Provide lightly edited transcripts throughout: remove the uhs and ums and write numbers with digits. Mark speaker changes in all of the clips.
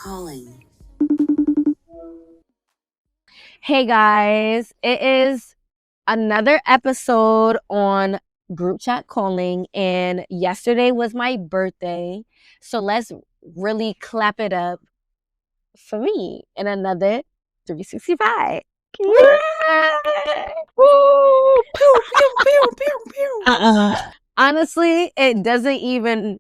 Speaker 1: calling.
Speaker 2: Hey guys, it is another episode on group chat calling, and yesterday was my birthday. So let's really clap it up for me in another 365. Yay!
Speaker 3: Woo! Pew, pew, pew, pew, pew.
Speaker 2: Honestly, it doesn't even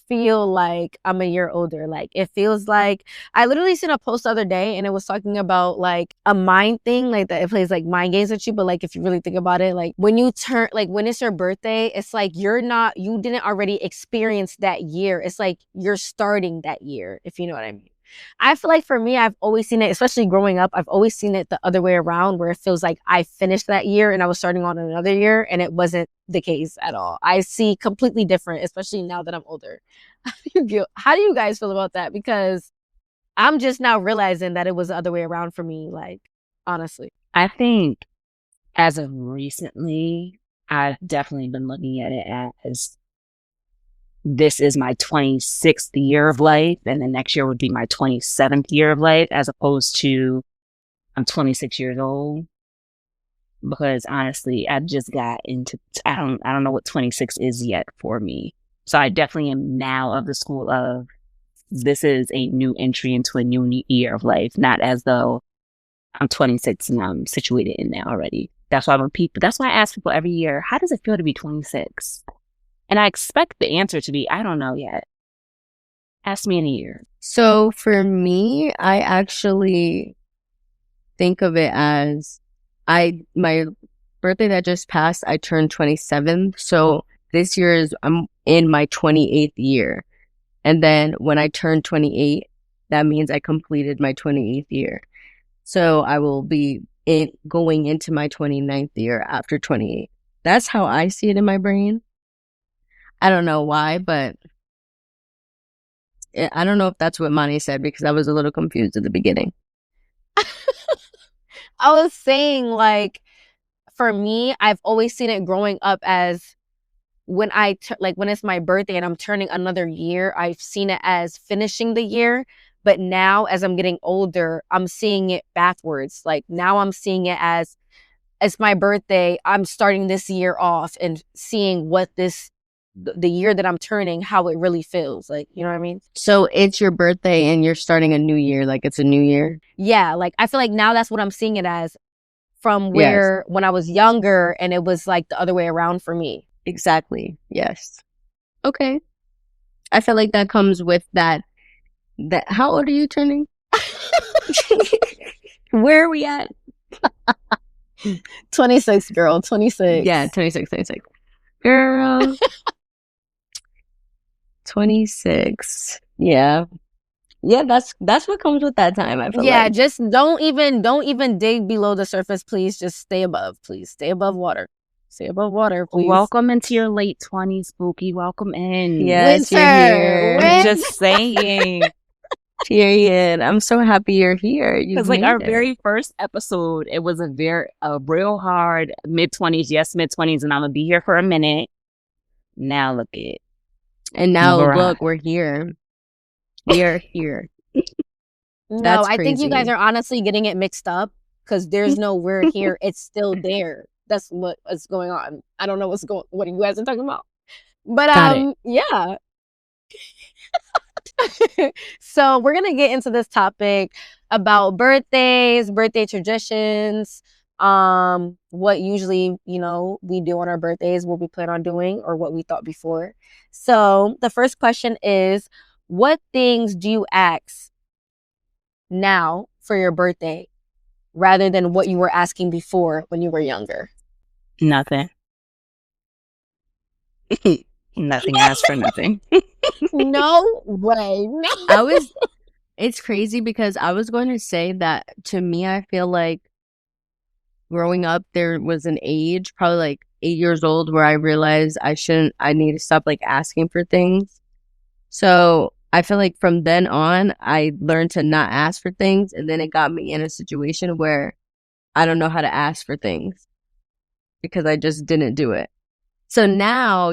Speaker 2: feel like I'm a year older. Like, it feels like I literally seen a post the other day and it was talking about like a mind thing, like that it plays like mind games with you. But like, if you really think about it, like when you turn, like when it's your birthday, it's like you didn't already experience that year. It's like you're starting that year, if you know what I mean. I feel like for me, I've always seen it, especially growing up, I've always seen it the other way around, where it feels like I finished that year and I was starting on another year, and it wasn't the case at all. I see completely different, especially now that I'm older. How do you guys feel about that? Because I'm just now realizing that it was the other way around for me, like, honestly.
Speaker 3: I think as of recently, I've definitely been looking at it as this is my 26th year of life, and the next year would be my 27th year of life, as opposed to I'm 26 years old. Because honestly, I just got into I don't know what 26 is yet for me. So I definitely am now of the school of this is a new entry into a new year of life, not as though I'm 26 and I'm situated in there already. That's why that's why I ask people every year, how does it feel to be 26? And I expect the answer to be, I don't know yet. Ask me in a year.
Speaker 4: So for me, I actually think of it as my birthday that just passed, I turned 27. So this year I'm in my 28th year. And then when I turn 28, that means I completed my 28th year. So I will be going into my 29th year after 28. That's how I see it in my brain. I don't know why, but I don't know if that's what Mani said, because I was a little confused at the beginning.
Speaker 2: I was saying, like, for me, I've always seen it growing up as when when it's my birthday and I'm turning another year, I've seen it as finishing the year. But now, as I'm getting older, I'm seeing it backwards. Like, now I'm seeing it as it's my birthday. I'm starting this year off and seeing what the year that I'm turning, how it really feels. Like, you know what I mean?
Speaker 4: So it's your birthday and you're starting a new year, like it's a new year?
Speaker 2: Yeah, like I feel like now that's what I'm seeing it as, from
Speaker 4: Yes,
Speaker 2: where when I was younger and it was like the other way around for me.
Speaker 4: exactly. Yes. Okay. I feel like that comes with that. How old are you turning? Where are we at?
Speaker 2: 26, girl, 26.
Speaker 4: Yeah, 26. Girl, 26. Yeah. Yeah, that's what comes with that time, I feel
Speaker 2: Yeah,
Speaker 4: like.
Speaker 2: just don't even dig below the surface, please. Just stay above, please. Stay above water. Stay above water, please.
Speaker 3: Welcome into your late 20s, Spooky. Welcome in.
Speaker 4: Yes, you're
Speaker 2: Winter.
Speaker 4: here.
Speaker 3: Just saying.
Speaker 4: Period. I'm so happy you're here. You
Speaker 3: Because like
Speaker 4: made
Speaker 3: our
Speaker 4: it.
Speaker 3: very first episode, it was a real hard mid-20s, yes, mid-20s, and I'm gonna be here for a minute. Now look at it.
Speaker 4: And now
Speaker 3: Right.
Speaker 4: look, we're here. We are here.
Speaker 2: No,
Speaker 4: That's
Speaker 2: I think you guys
Speaker 4: crazy.
Speaker 2: are honestly getting it mixed up, because there's no we're here. It's still there. That's what's going on. I don't know what you guys are talking about. But
Speaker 4: Got it.
Speaker 2: yeah. So we're gonna get into this topic about birthdays, birthday traditions, what usually, we do on our birthdays, what we plan on doing, or what we thought before. So the first question is, what things do you ask now for your birthday rather than what you were asking before when you were younger?
Speaker 3: Nothing. Nothing asked for nothing.
Speaker 2: No way. No.
Speaker 4: It's crazy because I was going to say that to me, I feel like growing up, there was an age, probably like 8 years old, where I realized I need to stop like asking for things. So I feel like from then on, I learned to not ask for things. And then it got me in a situation where I don't know how to ask for things because I just didn't do it. So now,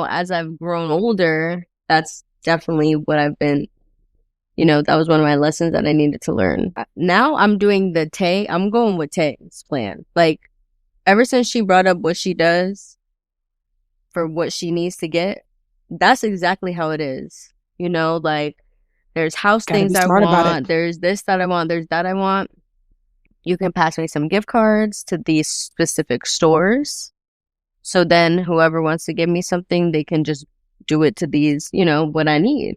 Speaker 4: as I've grown older, that's definitely what I've been You know, that was one of my lessons that I needed to learn. Now I'm doing the Tay. I'm going with Tay's plan. Like, ever since she brought up what she does for what she needs to get, that's exactly how it is. You know, like, there's house
Speaker 1: Gotta
Speaker 4: things
Speaker 1: be
Speaker 4: I
Speaker 1: smart about it.
Speaker 4: want. There's this that I want. There's that I want. You can pass me some gift cards to these specific stores. So then whoever wants to give me something, they can just do it to these, you know, what I need.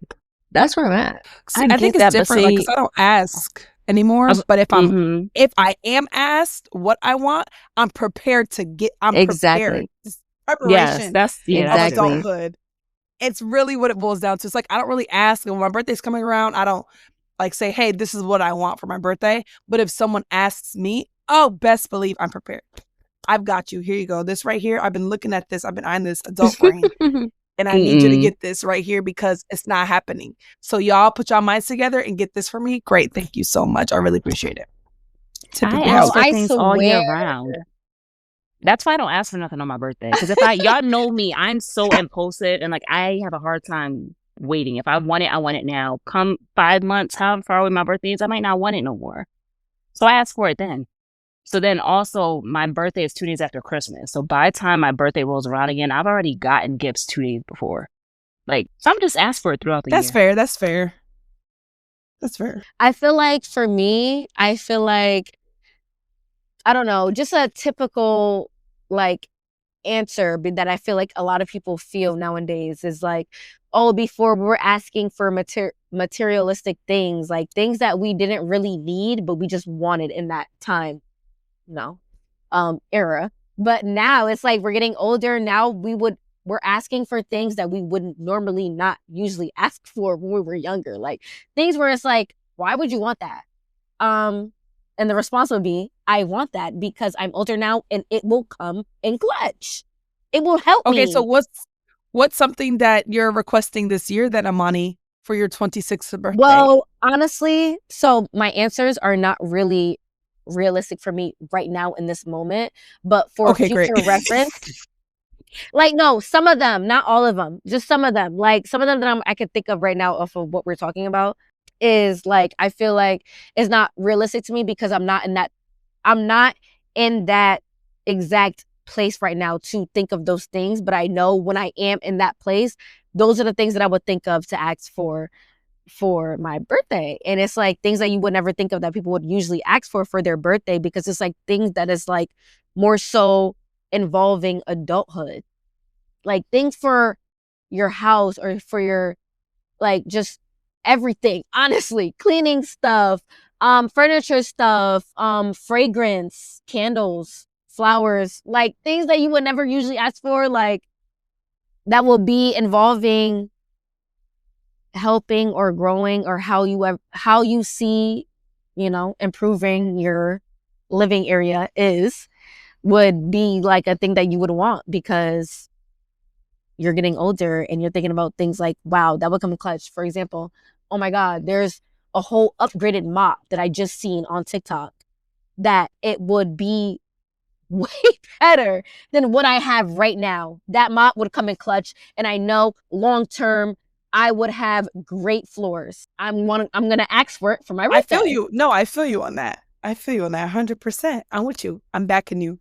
Speaker 4: That's where I'm at.
Speaker 1: See, I think
Speaker 3: get
Speaker 1: it's
Speaker 3: that, but
Speaker 1: different, like,
Speaker 3: see,
Speaker 1: because I don't ask anymore.
Speaker 3: I-
Speaker 1: But
Speaker 3: mhm.
Speaker 1: if I am asked what I want, I'm prepared to get. I'm prepared.
Speaker 4: Exactly.
Speaker 1: It's
Speaker 3: Yes,
Speaker 1: preparation
Speaker 3: that's
Speaker 1: of
Speaker 4: Exactly.
Speaker 3: that's fair.
Speaker 1: adulthood. It's really what it boils down to. It's like I don't really ask, and when my birthday's coming around, I don't like say, "Hey, this is what I want for my birthday." But if someone asks me, oh, best believe I'm prepared. I've got you. Here you go. This right here. I've been looking at this. I've been eyeing this adult brain. And I need you to get this right here because it's not happening. So y'all put y'all minds together and get this for me. Great. Thank you so much. I really appreciate it.
Speaker 3: I
Speaker 1: Typically,
Speaker 3: ask for
Speaker 2: I
Speaker 3: things all year
Speaker 2: swear.
Speaker 3: round. That's why I don't ask for nothing on my birthday. Because if y'all know me, I'm so impulsive and like I have a hard time waiting. If I want it now. Come 5 months, how far away my birthday is, I might not want it no more. So I ask for it then. So then also my birthday is 2 days after Christmas. So by the time my birthday rolls around again, I've already gotten gifts 2 days before. Like, so I'm just asked for it throughout the
Speaker 1: that's
Speaker 3: year.
Speaker 1: fair. That's fair. That's fair.
Speaker 2: I feel like for me, I don't know, just a typical like answer that I feel like a lot of people feel nowadays is like, oh, before we were asking for materialistic things, like things that we didn't really need, but we just wanted in that time, era. But now it's like we're getting older. Now we're asking for things that we wouldn't normally not usually ask for when we were younger. Like things where it's like, why would you want that? And the response would be, I want that because I'm older now and it will come in clutch. It will help me.
Speaker 1: Okay, so what's something that you're requesting this year then, Amani, for your 26th birthday?
Speaker 2: Well, honestly, so my answers are not really realistic for me right now in this moment, but for future reference, like, no, some of them, not all of them, just some of them. Like some of them that I could think of right now off of what we're talking about is like, I feel like it's not realistic to me because I'm not in that exact place right now to think of those things. But I know when I am in that place, those are the things that I would think of to ask for my birthday. And it's like things that you would never think of that people would usually ask for their birthday, because it's like things that is like more so involving adulthood, like things for your house or for your, like, just everything, honestly, cleaning stuff, furniture stuff, fragrance, candles, flowers, like things that you would never usually ask for, like that will be involving helping or growing or how you see, improving your living area would be like a thing that you would want because you're getting older and you're thinking about things like, wow, that would come in clutch. For example, oh my God, there's a whole upgraded mop that I just seen on TikTok that it would be way better than what I have right now. That mop would come in clutch, and I know long term I would have great floors. I'm gonna ask for it for my birthday.
Speaker 1: I feel you. No, I feel you on that. 100%. I'm with you. I'm backing you.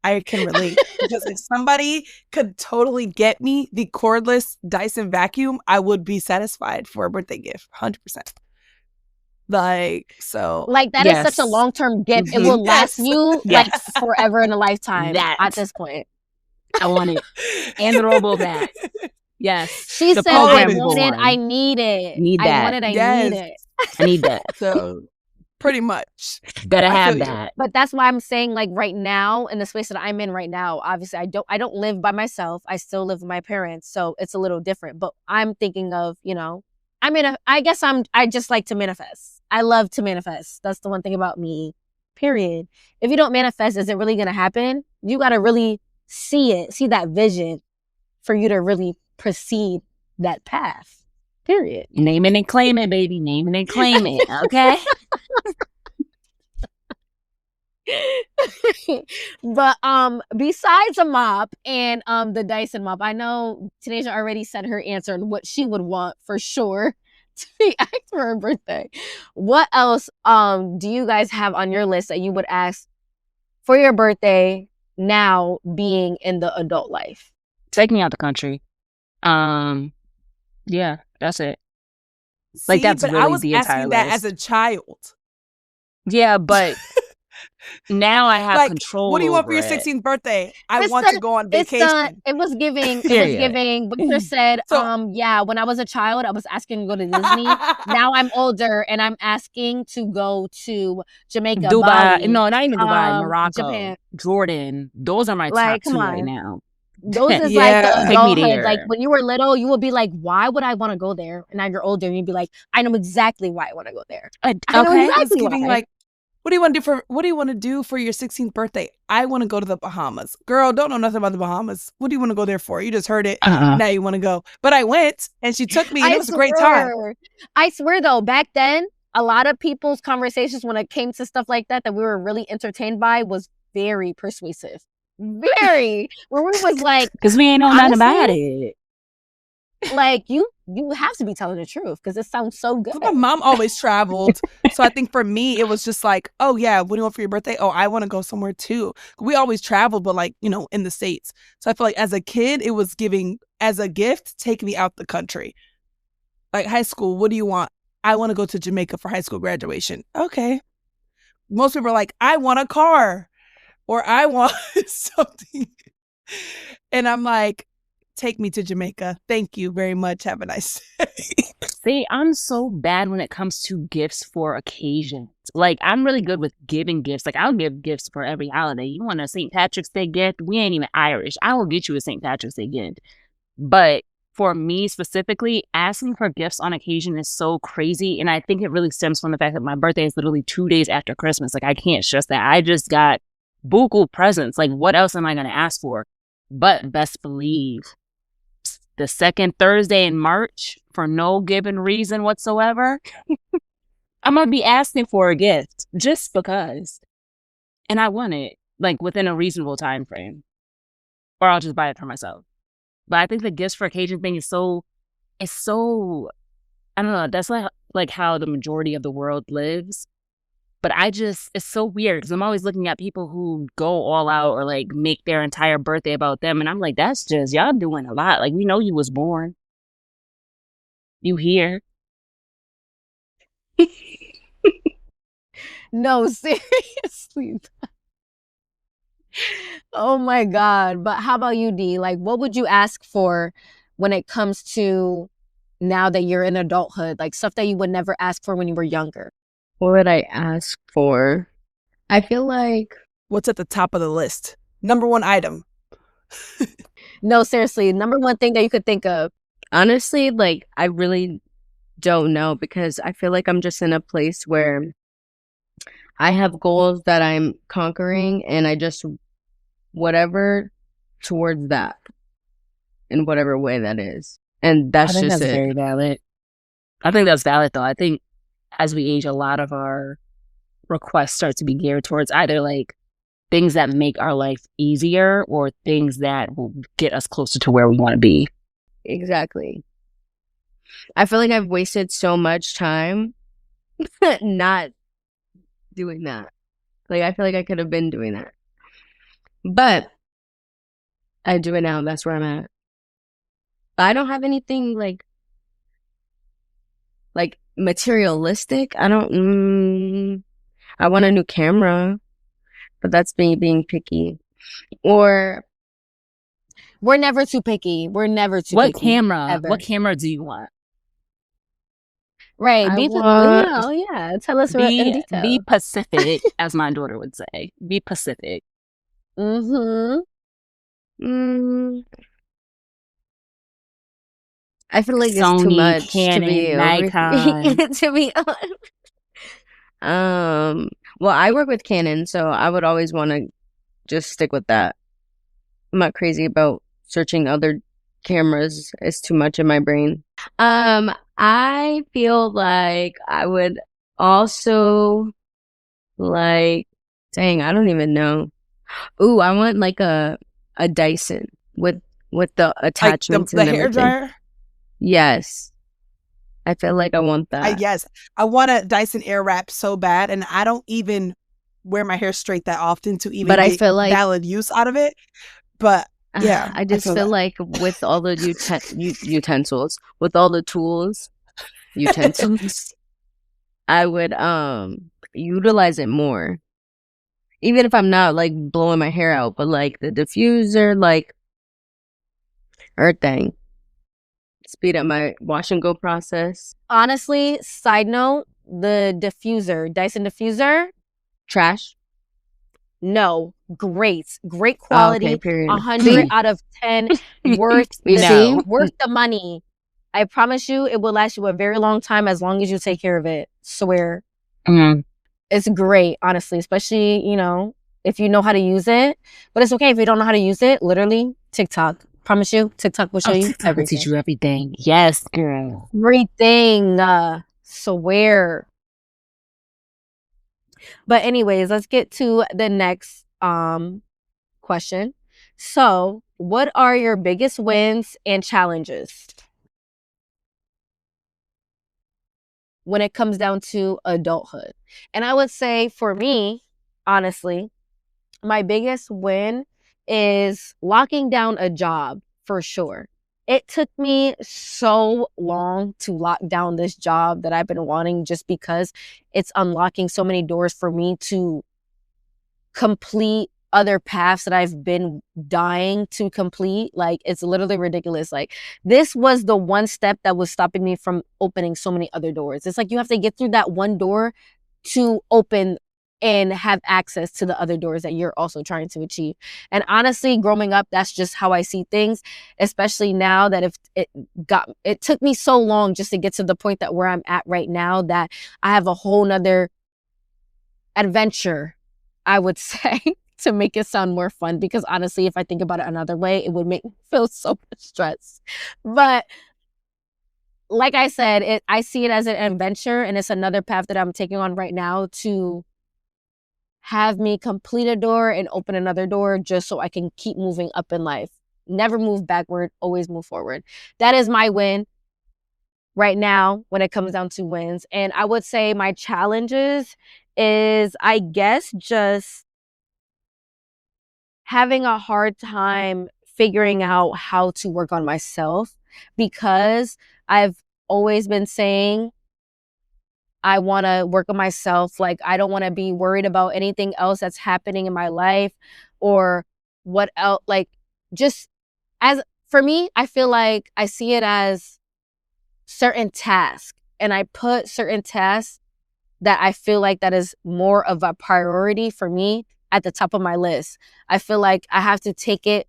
Speaker 1: I can relate because if somebody could totally get me the cordless Dyson vacuum, I would be satisfied for a birthday gift. 100%. Like, so.
Speaker 2: Like, that is such a long-term gift. It will last you like forever in a lifetime at this point.
Speaker 3: I want it. And the robo bat. Yes.
Speaker 2: She said, I want it. I need it.
Speaker 3: Need that.
Speaker 2: I want it. I need it.
Speaker 3: I need that.
Speaker 1: So pretty much.
Speaker 3: Better have that.
Speaker 2: But that's why I'm saying, like, right now, in the space that I'm in right now, obviously I don't live by myself. I still live with my parents. So it's a little different. But I'm thinking of, I just like to manifest. I love to manifest. That's the one thing about me, period. If you don't manifest, is it really going to happen? You got to really see that vision for you to really proceed that path, period.
Speaker 3: Name it and claim it, baby. Name it and claim it, okay?
Speaker 2: But besides a mop and the Dyson mop, I know Tanisha already said her answer on what she would want for sure. to be asked for a birthday. What else do you guys have on your list that you would ask for your birthday now being in the adult life?
Speaker 3: Take me out the country. Yeah, that's it.
Speaker 1: See,
Speaker 3: that's
Speaker 1: but I
Speaker 3: really
Speaker 1: was
Speaker 3: the entire
Speaker 1: asking that
Speaker 3: list.
Speaker 1: as a child.
Speaker 3: Yeah, but now I have
Speaker 1: Like,
Speaker 3: control
Speaker 1: what do you want for
Speaker 3: over
Speaker 1: your
Speaker 3: it.
Speaker 1: 16th birthday? I
Speaker 2: It's
Speaker 1: want
Speaker 2: the-
Speaker 1: to go on
Speaker 2: It's
Speaker 1: vacation.
Speaker 2: it was giving
Speaker 3: Period.
Speaker 2: Victor said,
Speaker 1: So-
Speaker 2: yeah, when I was a child, I was asking to go to Disney. Now I'm older and I'm asking to go to Jamaica,
Speaker 3: Dubai.
Speaker 2: Bali,
Speaker 3: No, not even Dubai. Morocco,
Speaker 2: Japan.
Speaker 3: Jordan. Those are my
Speaker 2: Like,
Speaker 3: top
Speaker 2: come
Speaker 3: 2 right
Speaker 2: on.
Speaker 3: now.
Speaker 2: Those is
Speaker 1: Yeah.
Speaker 2: like the
Speaker 3: Take me
Speaker 2: adulthood.
Speaker 3: there.
Speaker 2: Like when you were little, you would be like, why would I want to go there? And now you're older and you'd be like, I know exactly why I want to go there. I know
Speaker 3: Okay.
Speaker 1: It's
Speaker 2: exactly
Speaker 1: giving
Speaker 2: why.
Speaker 1: like, what do you want to do for your 16th birthday? I want to go to the Bahamas. Girl, don't know nothing about the Bahamas. What do you want to go there for? You just heard it. Now you want to go. But I went and she took me and it was a great time.
Speaker 2: I swear though, back then, a lot of people's conversations when it came to stuff like that we were really entertained by was very persuasive. Very. Where we was like,
Speaker 3: because we ain't know nothing
Speaker 2: honestly,
Speaker 3: about it.
Speaker 2: Like you have to be telling the truth because it sounds so good.
Speaker 1: My mom always traveled. So I think for me, it was just like, oh yeah, what do you want for your birthday? Oh, I want to go somewhere too. We always traveled, but like, in the States. So I feel like as a kid, it was giving as a gift, take me out the country. Like high school, what do you want? I want to go to Jamaica for high school graduation. Okay. Most people are like, I want a car or I want something. And I'm like, take me to Jamaica. Thank you very much. Have a nice day.
Speaker 3: See, I'm so bad when it comes to gifts for occasions. Like, I'm really good with giving gifts. Like, I'll give gifts for every holiday. You want a St. Patrick's Day gift? We ain't even Irish. I will get you a St. Patrick's Day gift. But for me specifically, asking for gifts on occasion is so crazy. And I think it really stems from the fact that my birthday is literally 2 days after Christmas. Like, I can't stress that. I just got buku presents. Like, what else am I going to ask for? But best believe the second Thursday in March, for no given reason whatsoever, I'm going to be asking for a gift just because. And I want it, like, within a reasonable time frame. Or I'll just buy it for myself. But I think the gifts for occasion thing is so, I don't know, that's like how the majority of the world lives. But it's so weird because I'm always looking at people who go all out or like make their entire birthday about them. And I'm like, that's just, y'all doing a lot. Like, we know you was born. You here.
Speaker 2: No, seriously. Oh my God. But how about you, D? Like, what would you ask for when it comes to now that you're in adulthood? Like stuff that you would never ask for when you were younger?
Speaker 4: What would I ask for? I feel like
Speaker 1: What's at the top of the list? Number one item.
Speaker 2: No, seriously. Number one thing that you could think of.
Speaker 4: honestly, like I really don't know because I feel like I'm just in a place where I have goals that I'm conquering and I just whatever towards that in whatever way that is. And
Speaker 3: I
Speaker 4: that's
Speaker 3: think
Speaker 4: just
Speaker 3: that's
Speaker 4: it.
Speaker 3: very valid. I think that's valid, though. I think as we age, a lot of our requests start to be geared towards either like things that make our life easier or things that will get us closer to where we want to be.
Speaker 4: Exactly. I feel like I've wasted so much time not doing that. Like I feel like I could have been doing that. But I do it now. That's where I'm at. But I don't have anything like materialistic. I don't I want a new camera, but that's me being picky. Or
Speaker 2: We're never too picky. We're never too
Speaker 3: What
Speaker 2: picky.
Speaker 3: camera?
Speaker 2: Ever.
Speaker 3: What camera do you want?
Speaker 2: Right.
Speaker 4: I
Speaker 2: Be
Speaker 4: want-
Speaker 2: yeah. Tell us in detail.
Speaker 3: Be Pacific, as my daughter would say. Be Pacific.
Speaker 2: Mm-hmm.
Speaker 4: I feel like it's too
Speaker 3: Sony,
Speaker 4: much
Speaker 3: Canon,
Speaker 4: to be
Speaker 3: Nikon.
Speaker 4: to be well, I work with Canon, so I would always want to just stick with that. I'm not crazy about searching other cameras. It's too much in my brain. I feel like I would also like dang, I don't even know. Ooh, I want like a Dyson with the
Speaker 1: Like
Speaker 4: attachments
Speaker 1: the
Speaker 4: and
Speaker 1: hair
Speaker 4: everything.
Speaker 1: dryer.
Speaker 4: Yes. I feel like I want that.
Speaker 1: Yes, I want a Dyson Airwrap so bad, and I don't even wear my hair straight that often to even
Speaker 4: But I
Speaker 1: get
Speaker 4: feel like
Speaker 1: valid use out of it. But yeah,
Speaker 4: I
Speaker 1: I
Speaker 4: just
Speaker 1: feel
Speaker 4: feel
Speaker 1: that.
Speaker 4: like with all the utensils, with all the tools, utensils, I would utilize it more. Even if I'm not like blowing my hair out, but like the diffuser, like everything. Speed up my wash and go process.
Speaker 2: Honestly, side note, the diffuser, Dyson diffuser,
Speaker 4: Trash.
Speaker 2: no, great
Speaker 4: Okay,
Speaker 2: quality,
Speaker 4: period.
Speaker 2: 100 out of 10, worth
Speaker 4: You
Speaker 2: the
Speaker 4: see?
Speaker 2: worth the money. I promise you, it will last you a very long time as long as you take care of it. Swear.
Speaker 3: Mm.
Speaker 2: It's great, honestly, especially, if you know how to use it. But it's okay if you don't know how to use it. Literally, TikTok. Promise you, TikTok will show you
Speaker 3: TikTok will teach
Speaker 2: everything.
Speaker 3: you everything. Yes, girl.
Speaker 2: Everything. Swear. But anyways, let's get to the next question. So, what are your biggest wins and challenges when it comes down to adulthood? And I would say for me, honestly, my biggest win is locking down a job for sure. It took me so long to lock down this job that I've been wanting just because it's unlocking so many doors for me to complete other paths that I've been dying to complete. Like, it's literally ridiculous. Like, this was the one step that was stopping me from opening so many other doors. It's like you have to get through that one door to open and have access to the other doors that you're also trying to achieve. And honestly, growing up, that's just how I see things, especially now that if it took me so long just to get to the point that where I'm at right now, that I have a whole nother adventure, I would say, to make it sound more fun, because honestly, if I think about it another way, it would make me feel so much stress. But like I said, I see it as an adventure, and it's another path that I'm taking on right now to have me complete a door and open another door just so I can keep moving up in life. Never move backward, always move forward. That is my win right now when it comes down to wins. And I would say my challenges is, I guess, just having a hard time figuring out how to work on myself, because I've always been saying I want to work on myself. Like, I don't want to be worried about anything else that's happening in my life or what else. Like, just as for me, I feel like I see it as certain tasks, and I put certain tasks that I feel like that is more of a priority for me at the top of my list. I feel like I have to take it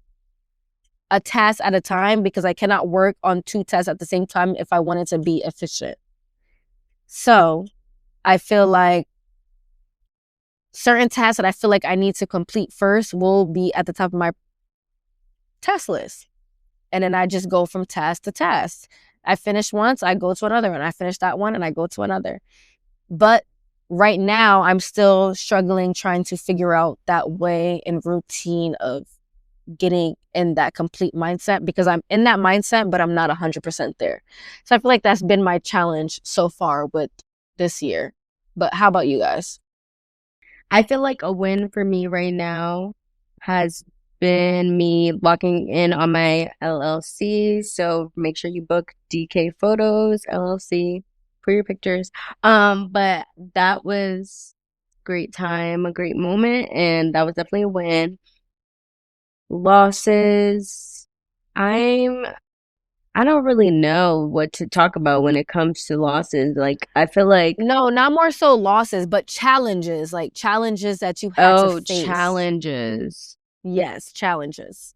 Speaker 2: a task at a time, because I cannot work on 2 tasks at the same time if I wanted to be efficient. So I feel like certain tasks that I feel like I need to complete first will be at the top of my task list. And then I just go from task to task. I finish once, I go to another, and I finish that one and I go to another. But right now, I'm still struggling trying to figure out that way and routine of getting in that complete mindset, because I'm in that mindset, but I'm not 100% there. So I feel like that's been my challenge so far with this year. But how about you guys?
Speaker 4: I feel like a win for me right now has been me locking in on my LLC. So make sure you book DK Photos LLC for your pictures. But that was great time, a great moment, and that was definitely a win. Losses. I don't really know what to talk about when it comes to losses. Like, I feel like,
Speaker 2: No, not more so losses, but challenges, like challenges that you had to face.
Speaker 4: challenges.
Speaker 2: Yes, challenges.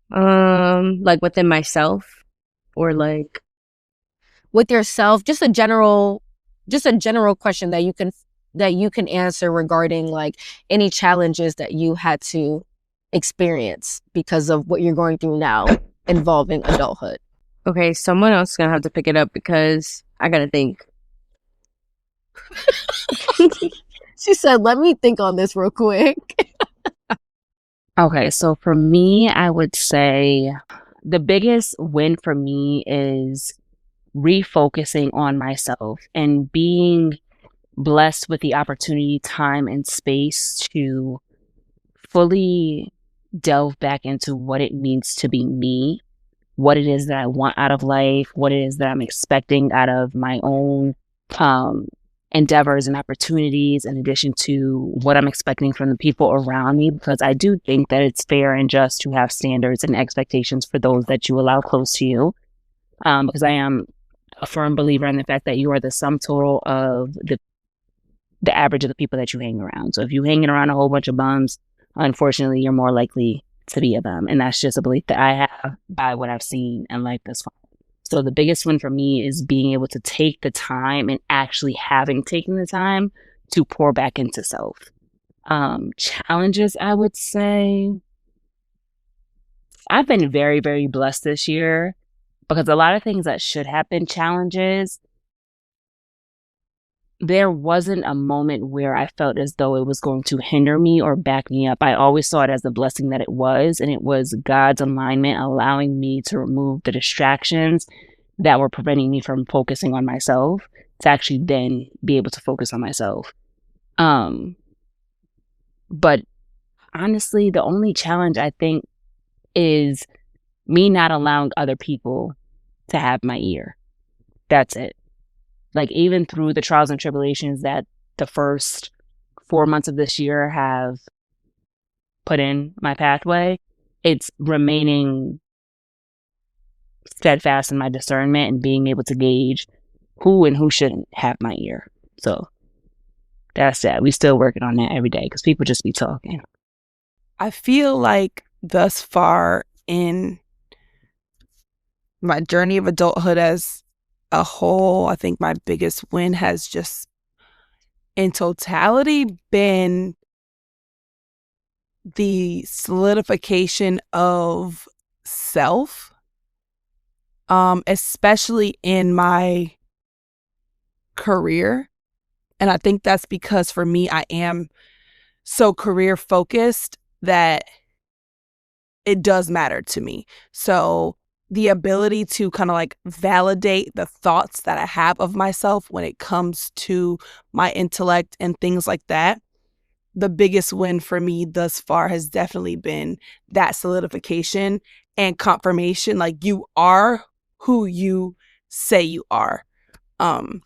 Speaker 4: Like within myself, or like,
Speaker 2: With yourself, just a general question that you can answer regarding like any challenges that you had to experience because of what you're going through now involving adulthood.
Speaker 4: okay, someone else is gonna have to pick it up because I gotta think.
Speaker 2: She said, let me think on this real quick.
Speaker 3: Okay, so for me, I would say the biggest win for me is refocusing on myself and being blessed with the opportunity, time, and space to fully delve back into what it means to be me, what it is that I want out of life, what it is that I'm expecting out of my own endeavors and opportunities, in addition to what I'm expecting from the people around me, because I do think that it's fair and just to have standards and expectations for those that you allow close to you. Because I am a firm believer in the fact that you are the sum total of the average of the people that you hang around. So if you're hanging around a whole bunch of bums, unfortunately, you're more likely to be a bum. And that's just a belief that I have by what I've seen in life thus far. So the biggest one for me is being able to take the time and actually having taken the time to pour back into self. Challenges, I would say, I've been very, very blessed this year because a lot of things that should have been challenges, there wasn't a moment where I felt as though it was going to hinder me or back me up. I always saw it as the blessing that it was, and it was God's alignment allowing me to remove the distractions that were preventing me from focusing on myself to actually then be able to focus on myself. But honestly, the only challenge I think is me not allowing other people to have my ear. That's it. Like, even through the trials and tribulations that the first 4 months of this year have put in my pathway, it's remaining steadfast in my discernment and being able to gauge who and who shouldn't have my ear. So that's that. We still working on that every day because people just be talking.
Speaker 1: I feel like thus far in my journey of adulthood as a whole, I think my biggest win has just in totality been the solidification of self, especially in my career. And I think that's because for me, I am so career focused that it does matter to me. So the ability to kind of like validate the thoughts that I have of myself when it comes to my intellect and things like that, the biggest win for me thus far has definitely been that solidification and confirmation. Like, you are who you say you are. And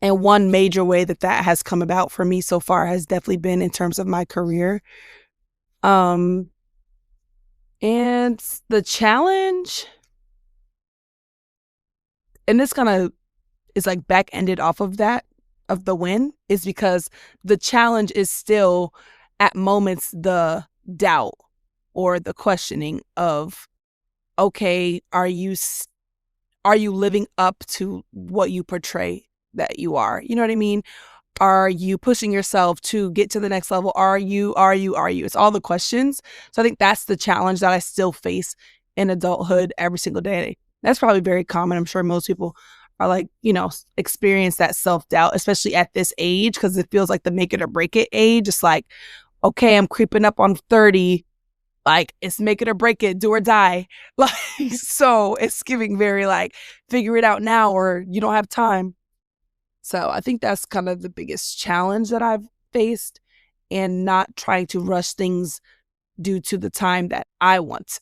Speaker 1: one major way that has come about for me so far has definitely been in terms of my career. And the challenge, and this kind of is like back-ended off of that, of the win, is because the challenge is still at moments the doubt or the questioning of, okay, are you living up to what you portray that you are? You know what I mean? Are you pushing yourself to get to the next level? Are you? It's all the questions. So I think that's the challenge that I still face in adulthood every single day. That's probably very common. I'm sure most people are like, experience that self-doubt, especially at this age, because it feels like the make it or break it age. It's like, okay, I'm creeping up on 30. Like, it's make it or break it, do or die. Like, so it's giving very like, figure it out now or you don't have time. So I think that's kind of the biggest challenge that I've faced, and not trying to rush things due to the time that I want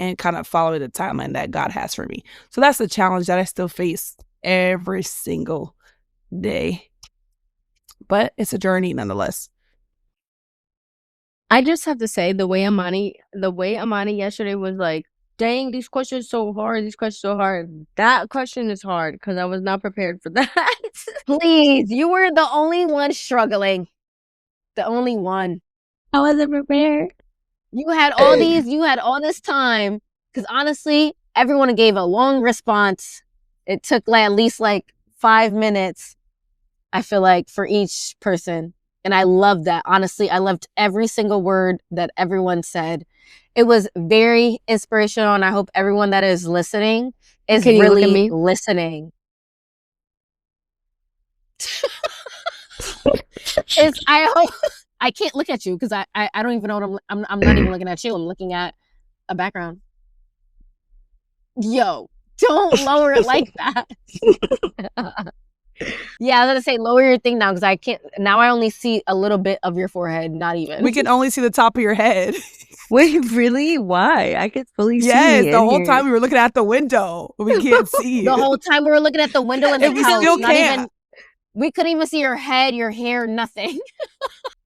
Speaker 1: and kind of follow the timeline that God has for me. So that's the challenge that I still face every single day. But it's a journey nonetheless.
Speaker 4: I just have to say the way Amani yesterday was like, dang, these questions so hard. That question is hard because I was not prepared for that.
Speaker 2: Please, you were the only one struggling. The only one.
Speaker 3: I wasn't prepared.
Speaker 2: You had all this time. Because honestly, everyone gave a long response. It took at least 5 minutes, I feel like, for each person. And I loved that. Honestly, I loved every single word that everyone said. It was very inspirational, and I hope everyone that is listening is
Speaker 4: Can you look at
Speaker 2: really
Speaker 4: me?
Speaker 2: listening. I hope I can't look at you because I don't even know what I'm not even looking at you. I'm looking at a background. Yo, Don't lower it like that. Yeah, I was gonna say lower your thing now because I can't. Now I only see a little bit of your forehead, not even.
Speaker 1: We can only see the top of your head.
Speaker 4: Wait, really? Why? I could fully see
Speaker 1: Yes,
Speaker 4: me
Speaker 1: the
Speaker 4: in
Speaker 1: whole
Speaker 4: here.
Speaker 1: time we were looking at the window. We can't see you.
Speaker 2: The whole time we were looking at the window in the
Speaker 1: And we
Speaker 2: couch.
Speaker 1: still
Speaker 2: Not
Speaker 1: can't.
Speaker 2: even. We couldn't even see your head, your hair, nothing.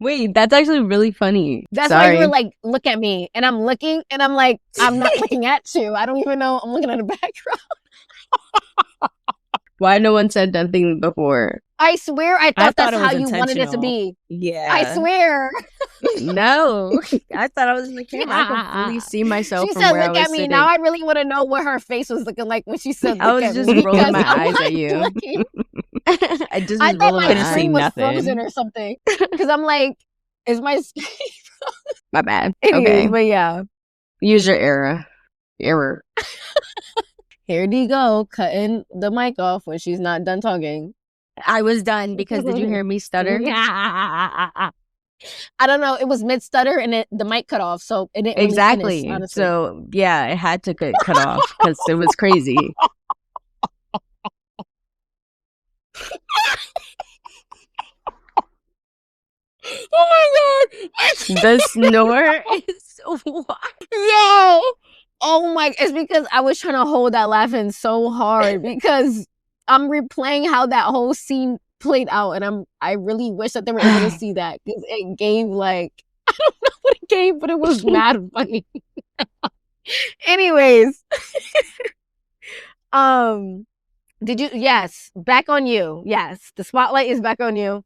Speaker 4: Wait, that's actually really funny.
Speaker 2: That's
Speaker 4: Sorry.
Speaker 2: why you were like, look at me. And I'm looking and I'm like, I'm not looking at you. I don't even know. I'm looking at the background.
Speaker 4: Why no one said nothing before?
Speaker 2: I swear I thought that's
Speaker 3: it
Speaker 2: how
Speaker 3: was
Speaker 2: you wanted it to be.
Speaker 3: Yeah.
Speaker 2: I swear.
Speaker 4: No. I thought I was in the camera. I could fully see myself
Speaker 2: She
Speaker 4: from
Speaker 2: said,
Speaker 4: where I
Speaker 2: look
Speaker 4: was
Speaker 2: at me.
Speaker 4: sitting.
Speaker 2: Now I really want to know what her face was looking like when she said,
Speaker 4: I
Speaker 2: look
Speaker 4: was
Speaker 2: at
Speaker 4: just
Speaker 2: me.
Speaker 4: rolling my
Speaker 2: because I'm
Speaker 4: eyes at
Speaker 2: like
Speaker 4: you.
Speaker 2: looking.
Speaker 4: I just
Speaker 2: I
Speaker 4: was
Speaker 2: thought
Speaker 4: rolling
Speaker 2: my
Speaker 4: my
Speaker 3: Couldn't see
Speaker 4: eyes.
Speaker 2: screen was
Speaker 3: nothing.
Speaker 2: frozen or something. Because I'm like, is my screen
Speaker 4: My bad.
Speaker 2: Anyways,
Speaker 4: Okay.
Speaker 2: but yeah.
Speaker 4: Use your error.
Speaker 2: Here do you go, cutting the mic off when she's not done talking.
Speaker 4: I was done because did you hear me stutter?
Speaker 2: I don't know. It was mid stutter and the mic cut off, so it didn't really
Speaker 4: Exactly.
Speaker 2: finish, honestly.
Speaker 4: So yeah, it had to get cut off because it was crazy.
Speaker 2: Oh my god!
Speaker 4: The snore is what?
Speaker 2: Yo! Oh my! It's because I was trying to hold that laugh in so hard because I'm replaying how that whole scene played out, and I really wish that they were able to see that because it gave like I don't know what it gave, but it was mad funny. Anyways, did you? Yes, back on you. Yes, the spotlight is back on you.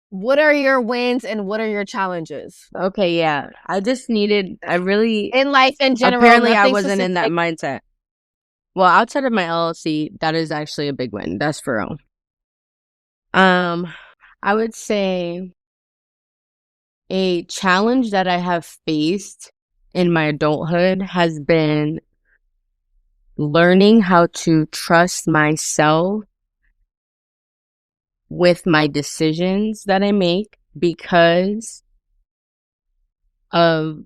Speaker 2: What are your wins and what are your challenges
Speaker 4: Okay, yeah. I really
Speaker 2: in life in general?
Speaker 4: apparently I
Speaker 2: nothing
Speaker 4: wasn't in that
Speaker 2: specific.
Speaker 4: mindset. Well, outside of my LLC, that is actually a big win. That's for real. I would say a challenge that I have faced in my adulthood has been learning how to trust myself with my decisions that I make because of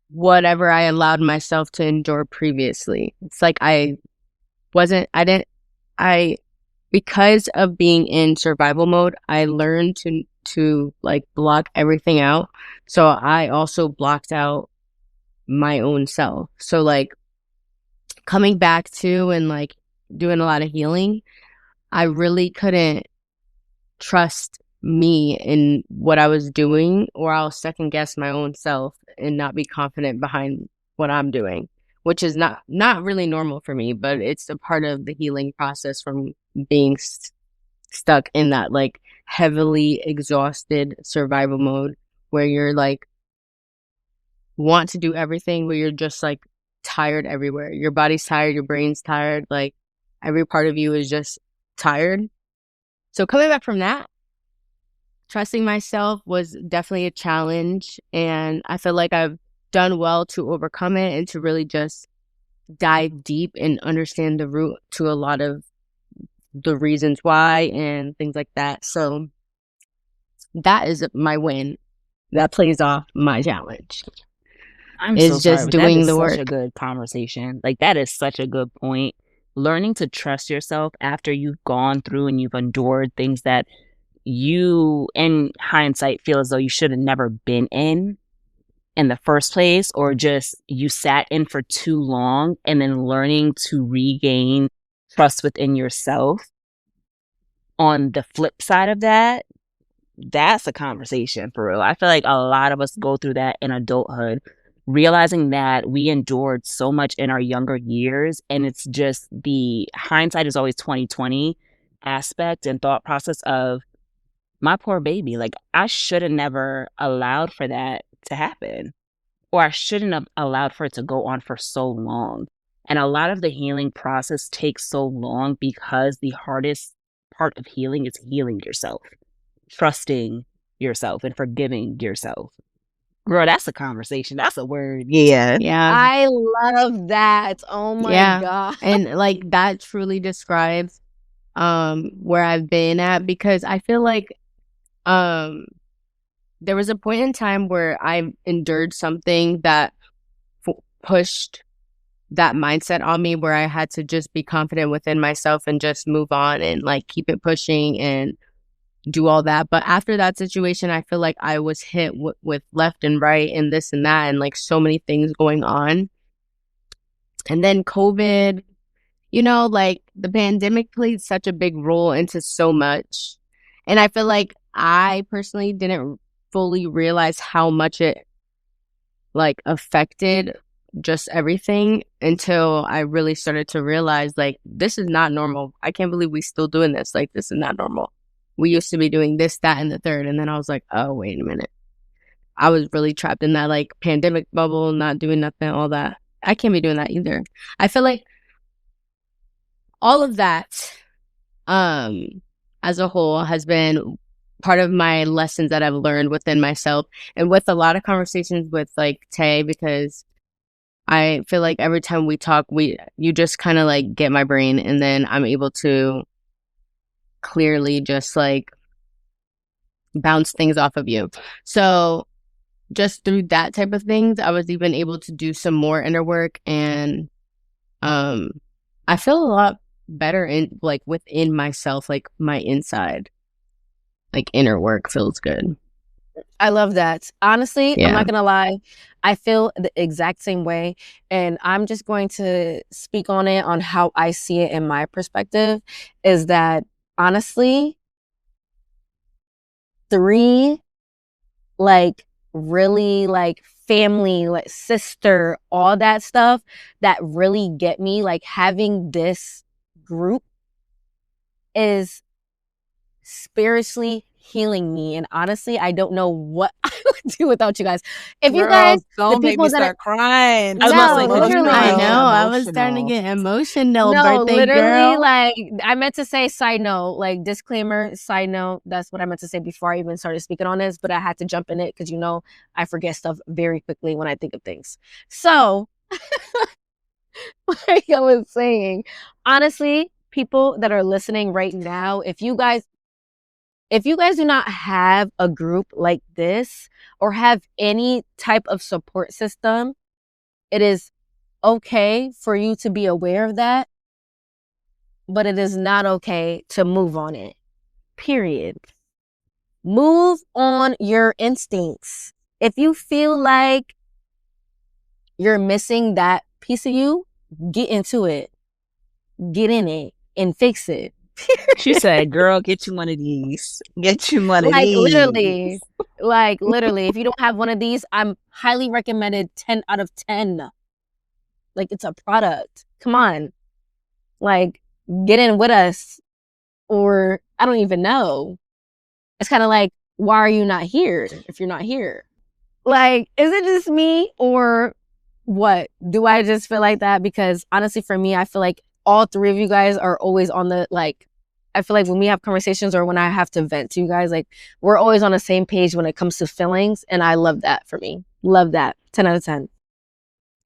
Speaker 4: whatever I allowed myself to endure previously. It's like because of being in survival mode, I learned to like block everything out. So I also blocked out my own self. So like coming back to and like doing a lot of healing, I really couldn't trust me in what I was doing, or I'll second guess my own self and not be confident behind what I'm doing, which is not really normal for me, but it's a part of the healing process from being stuck in that like heavily exhausted survival mode where you're like want to do everything, but you're just like tired everywhere. Your body's tired, your brain's tired, like every part of you is just tired. So coming back from that, trusting myself was definitely a challenge, and I feel like I've done well to overcome it and to really just dive deep and understand the root to a lot of the reasons why and things like that. So that is my win. That plays off my challenge.
Speaker 3: I'm
Speaker 4: Is
Speaker 3: so sorry,
Speaker 4: just
Speaker 3: but that
Speaker 4: doing
Speaker 3: is
Speaker 4: the
Speaker 3: such a
Speaker 4: work.
Speaker 3: good conversation. Like, that is such a good point. Learning to trust yourself after you've gone through and you've endured things that you, in hindsight, feel as though you should have never been in the first place, or just you sat in for too long, and then learning to regain trust within yourself. On the flip side of that, that's a conversation for real. I feel like a lot of us go through that in adulthood, realizing that we endured so much in our younger years, and it's just the hindsight is always 2020 aspect and thought process of my poor baby. Like, I should have never allowed for that to happen, or I shouldn't have allowed for it to go on for so long. And a lot of the healing process takes so long because the hardest part of healing is healing yourself, trusting yourself, and forgiving yourself. Girl, that's a conversation. That's a word. Yeah.
Speaker 4: Yeah.
Speaker 2: I love that. Oh my
Speaker 4: Yeah.
Speaker 2: god.
Speaker 4: And like that truly describes where I've been at, because I feel like there was a point in time where I endured something that pushed that mindset on me where I had to just be confident within myself and just move on and like keep it pushing and do all that. But after that situation, I feel like I was hit with left and right and this and that and like so many things going on. And then COVID, like the pandemic played such a big role into so much. And I feel like I personally didn't fully realize how much it like affected just everything until I really started to realize like this is not normal. I can't believe we still doing this. Like this is not normal. We used to be doing this, that, and the third. And then I was like, oh, wait a minute. I was really trapped in that like pandemic bubble, not doing nothing, all that. I can't be doing that either. I feel like all of that as a whole has been part of my lessons that I've learned within myself and with a lot of conversations with like Tay, because I feel like every time we talk, you just kind of like get my brain and then I'm able to clearly just like bounce things off of you. So just through that type of things, I was even able to do some more inner work and I feel a lot better in like within myself, like my inside, like inner work feels good.
Speaker 2: I love that. Honestly,
Speaker 4: Yeah.
Speaker 2: I'm not going to lie. I feel the exact same way. And I'm just going to speak on it on how I see it in my perspective is that honestly, 3 like really like family, like sister, all that stuff that really get me, like having this group is spiritually healing me. And honestly, I don't know what I would do without you guys. If you guys, the
Speaker 1: don't make
Speaker 2: people
Speaker 1: me
Speaker 2: that
Speaker 1: start crying.
Speaker 3: I was about to say,
Speaker 2: no,
Speaker 3: 'cause you know I
Speaker 4: I
Speaker 2: literally.
Speaker 3: get
Speaker 4: know. I was starting to
Speaker 3: emotional.
Speaker 4: get emotional,
Speaker 2: No,
Speaker 4: birthday
Speaker 2: literally,
Speaker 4: girl.
Speaker 2: like, I meant to say side note, like, disclaimer, side note. That's what I meant to say before I even started speaking on this, but I had to jump in it because, I forget stuff very quickly when I think of things. So, like I was saying, honestly, people that are listening right now, if you guys do not have a group like this or have any type of support system, it is okay for you to be aware of that, but it is not okay to move on it. Period. Move on your instincts. If you feel like you're missing that piece of you, get into it. Get in it and fix it.
Speaker 3: She said, girl, get you one of these. Get you one of
Speaker 2: Like
Speaker 3: these.
Speaker 2: literally, if you don't have one of these, I'm highly recommended 10 out of 10. Like, it's a product. Come on. Like, get in with us. Or I don't even know. It's kind of like, why are you not here if you're not here? Like, is it just me or what? Do I just feel like that? Because honestly, for me, I feel like all 3 of you guys are always on the, like, I feel like when we have conversations or when I have to vent to you guys, like, we're always on the same page when it comes to feelings. And I love that for me. Love that. 10 out of 10.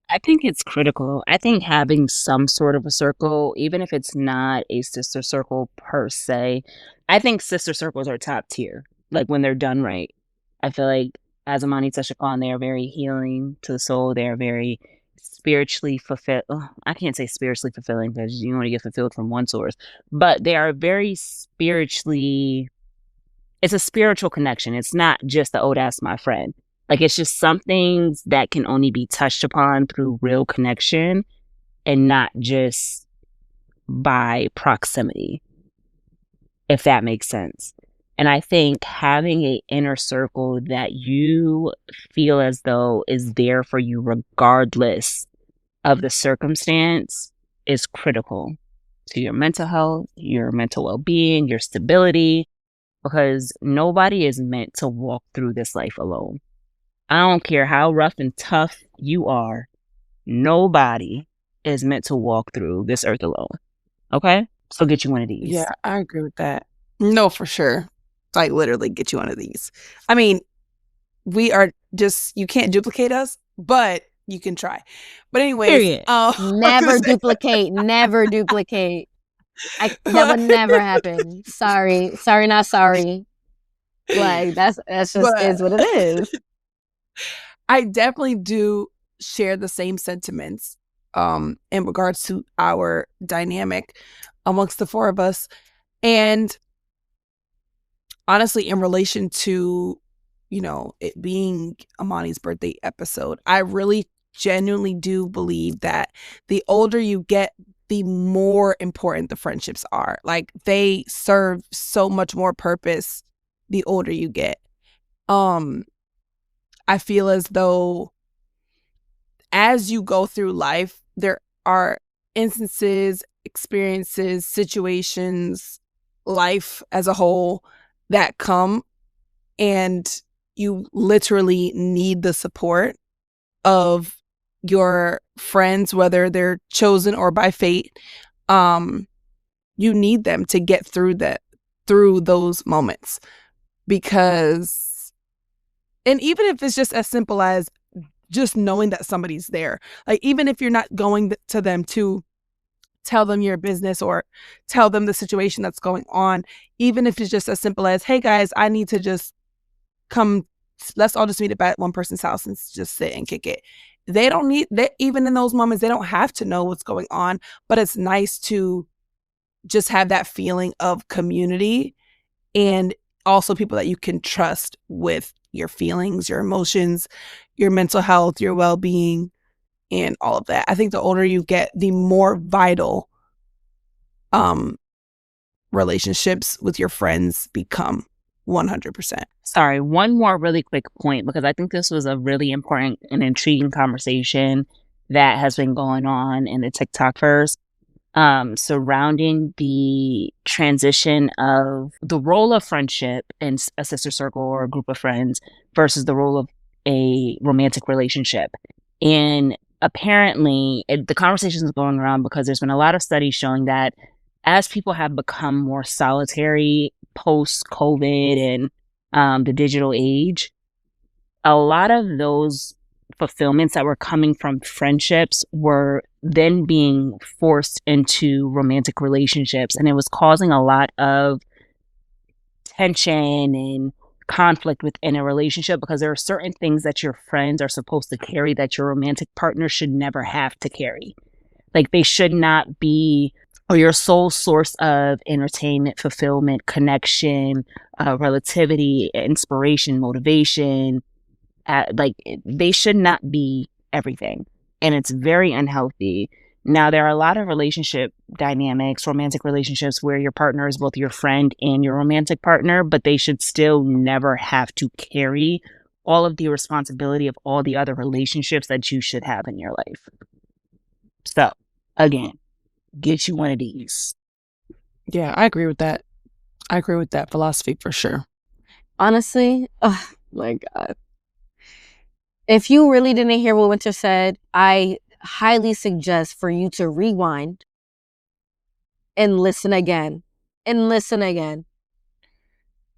Speaker 3: I think it's critical. I think having some sort of a circle, even if it's not a sister circle per se, I think sister circles are top tier. Like when they're done right. I feel like, as Amani touched upon, they are very healing to the soul. They are very spiritually fulfilled. I can't say spiritually fulfilling because you only get fulfilled from one source, but they are very spiritually. It's a spiritual connection. It's not just the, oh, that's my friend. Like, it's just some things that can only be touched upon through real connection and not just by proximity, if that makes sense. And I think having an inner circle that you feel as though is there for you regardless of the circumstance is critical to your mental health, your mental well-being, your stability, because nobody is meant to walk through this life alone. I don't care how rough and tough you are. Nobody is meant to walk through this earth alone. Okay? So get you one of these.
Speaker 1: Yeah, I agree with that. No, for sure. Like literally get you one of these. I mean, we are just, you can't duplicate us, but you can try. But anyways,
Speaker 3: Period.
Speaker 2: Never duplicate. Never duplicate. That would never happen. Sorry, not sorry. Like that's just is what it is.
Speaker 1: I definitely do share the same sentiments in regards to our dynamic amongst the four of us. And honestly, in relation to, it being Amani's birthday episode, I really genuinely do believe that the older you get, the more important the friendships are. Like, they serve so much more purpose the older you get. I feel as though as you go through life, there are instances, experiences, situations, life as a whole that come, and you literally need the support of your friends, whether they're chosen or by fate. You need them to get through those moments, because, and even if it's just as simple as just knowing that somebody's there, like, even if you're not going to them to tell them your business or tell them the situation that's going on, even if it's just as simple as, hey guys, I need to just come, let's all just meet up at one person's house and just sit and kick it. They don't need that. Even in those moments, they don't have to know what's going on, but it's nice to just have that feeling of community, and also people that you can trust with your feelings, your emotions, your mental health, your well-being, and all of that. I think the older you get, the more vital relationships with your friends become. 100%.
Speaker 3: Sorry, one more really quick point, because I think this was a really important and intriguing conversation that has been going on in the TikTokverse, surrounding the transition of the role of friendship in a sister circle or a group of friends versus the role of a romantic relationship. And apparently, the conversation is going around because there's been a lot of studies showing that as people have become more solitary post COVID and the digital age, a lot of those fulfillments that were coming from friendships were then being forced into romantic relationships. And it was causing a lot of tension and conflict within a relationship, because there are certain things that your friends are supposed to carry that your romantic partner should never have to carry. Like, they should not be, or your sole source of entertainment, fulfillment, connection, relativity, inspiration, motivation. They should not be everything. And it's very unhealthy. Now, there are a lot of relationship dynamics, romantic relationships, where your partner is both your friend and your romantic partner, but they should still never have to carry all of the responsibility of all the other relationships that you should have in your life. So, again, get you one of these.
Speaker 1: Yeah, I agree with that. I agree with that philosophy for sure.
Speaker 2: Honestly, oh my God. If you really didn't hear what Winter said, I highly suggest for you to rewind and listen again. And listen again.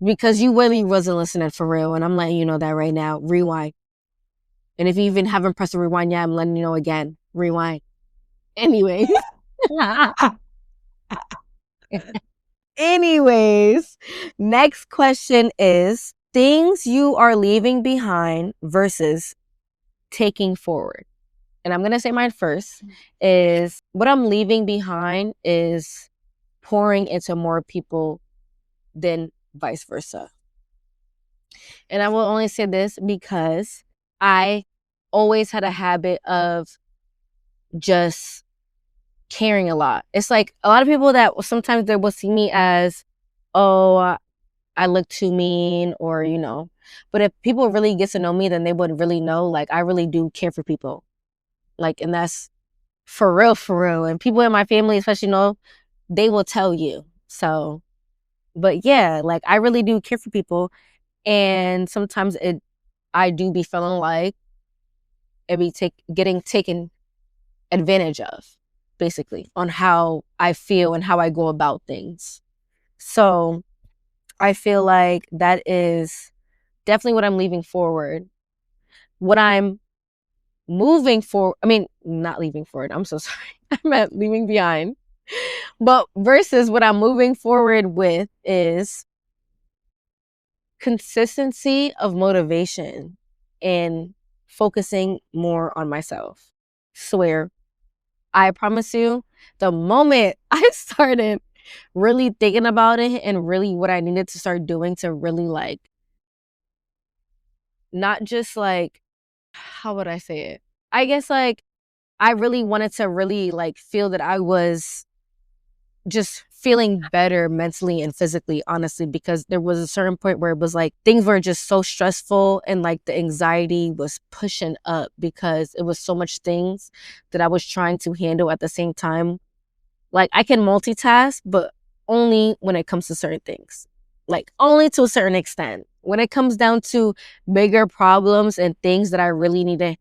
Speaker 2: Because you really wasn't listening for real. And I'm letting you know that right now. Rewind. And if you even haven't pressed the rewind yet, I'm letting you know again. Rewind. Anyway. Anyways, next question is things you are leaving behind versus taking forward. And I'm going to say mine first. Is what I'm leaving behind is pouring into more people than vice versa. And I will only say this because I always had a habit of just caring a lot. It's like a lot of people that sometimes they will see me as, oh, I look too mean, or, but if people really get to know me, then they would really know, like, I really do care for people. Like, and that's for real, for real. And people in my family, especially, they will tell you. So, but yeah, like, I really do care for people. And sometimes I do be feeling like it be getting taken advantage of, basically, on how I feel and how I go about things. So I feel like that is definitely what I'm leaving forward. What I'm moving forward, not leaving forward, I'm so sorry. I meant leaving behind. But versus what I'm moving forward with is consistency of motivation and focusing more on myself. Swear, I promise you, the moment I started really thinking about it and really what I needed to start doing to really like, not just like, how would I say it? I guess like I really wanted to really like feel that I was just feeling better mentally and physically, honestly, because there was a certain point where it was like things were just so stressful and like the anxiety was pushing up because it was so much things that I was trying to handle at the same time. Like I can multitask, but only when it comes to certain things, like only to a certain extent. When it comes down to bigger problems and things that I really need to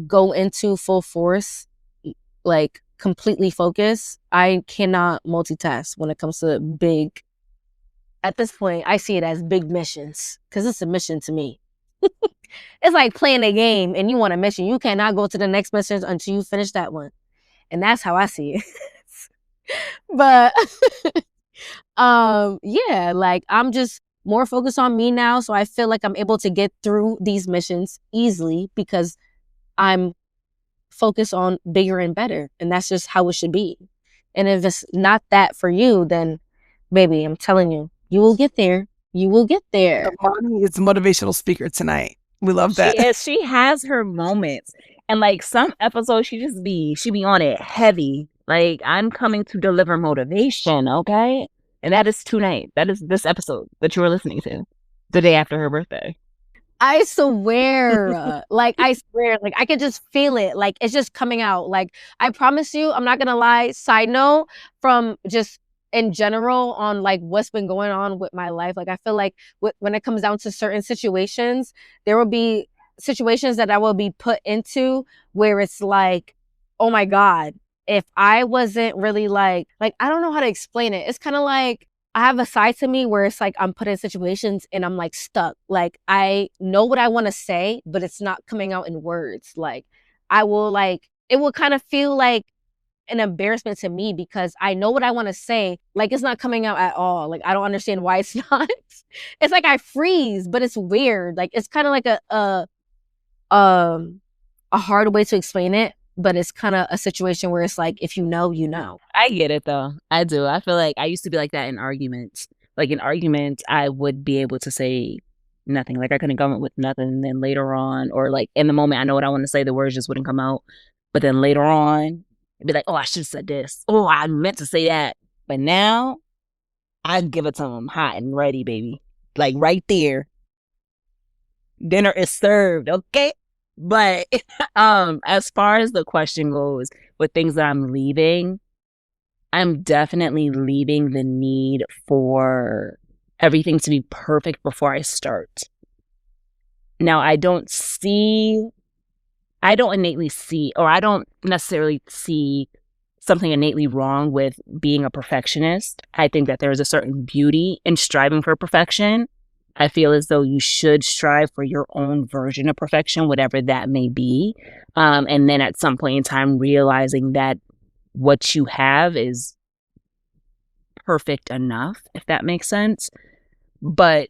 Speaker 2: go into full force, like completely focus, I cannot multitask when it comes to big. At this point, I see it as big missions because it's a mission to me. It's like playing a game and you want a mission. You cannot go to the next mission until you finish that one. And that's how I see it. But yeah, like I'm just more focused on me now. So I feel like I'm able to get through these missions easily because I'm focused on bigger and better. And that's just how it should be. And if it's not that for you, then baby, I'm telling you, you will get there. You will get there.
Speaker 1: Amani is a motivational speaker tonight. We love that.
Speaker 3: She is. She has her moments. And like some episodes, she be on it heavy. Like, I'm coming to deliver motivation, okay? And that is tonight. That is this episode that you were listening to the day after her birthday.
Speaker 2: I swear, like I swear, like I could just feel it. Like it's just coming out. Like I promise you, I'm not gonna lie. Side note, from just in general on like what's been going on with my life. Like I feel like when it comes down to certain situations, there will be situations that I will be put into where it's like, oh my God, if I wasn't really like I don't know how to explain it. It's kind of like I have a side to me where it's like I'm put in situations and I'm like stuck. Like I know what I want to say, but it's not coming out in words. Like I will like, it will kind of feel like an embarrassment to me because I know what I want to say. Like it's not coming out at all. Like I don't understand why it's not. It's like I freeze, but it's weird. Like it's kind of like a hard way to explain it, but it's kind of a situation where it's like, if you know, you know.
Speaker 3: I get it though. I do. I feel like I used to be like that in arguments. Like in arguments, I would be able to say nothing. Like I couldn't come up with nothing. And then later on, or like in the moment, I know what I want to say, the words just wouldn't come out. But then later on, it'd be like, oh, I should have said this. Oh, I meant to say that. But now, I give it to them hot and ready, baby. Like right there. Dinner is served, okay? But as far as the question goes, with things that I'm leaving, I'm definitely leaving the need for everything to be perfect before I start. Now, I don't innately see, or I don't necessarily see something innately wrong with being a perfectionist. I think that there is a certain beauty in striving for perfection. I feel as though you should strive for your own version of perfection, whatever that may be. And then at some point in time, realizing that what you have is perfect enough, if that makes sense. But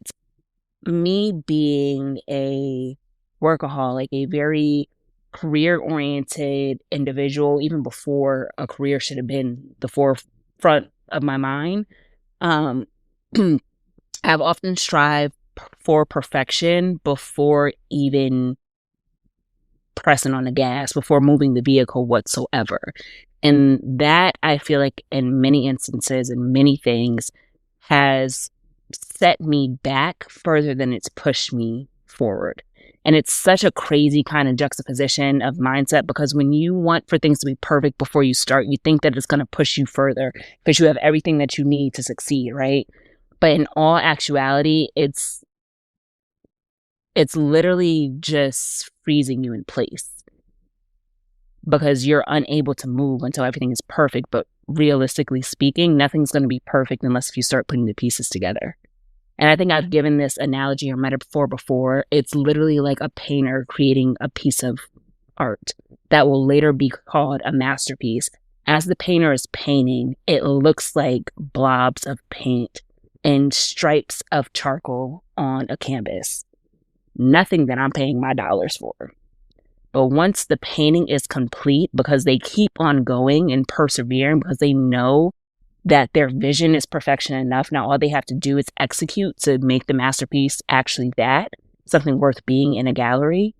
Speaker 3: me being a workaholic, a very career-oriented individual, even before a career should have been the forefront of my mind, I've often strived for perfection before even pressing on the gas, before moving the vehicle whatsoever. And that, I feel like, in many instances and many things, has set me back further than it's pushed me forward. And it's such a crazy kind of juxtaposition of mindset, because when you want for things to be perfect before you start, you think that it's going to push you further because you have everything that you need to succeed, right? But in all actuality, it's literally just freezing you in place because you're unable to move until everything is perfect. But realistically speaking, nothing's going to be perfect unless you start putting the pieces together. And I think I've given this analogy or metaphor before. It's literally like a painter creating a piece of art that will later be called a masterpiece. As the painter is painting, it looks like blobs of paint and stripes of charcoal on a canvas. Nothing that I'm paying my dollars for. But once the painting is complete, because they keep on going and persevering, because they know that their vision is perfection enough, now all they have to do is execute to make the masterpiece actually that, something worth being in a gallery.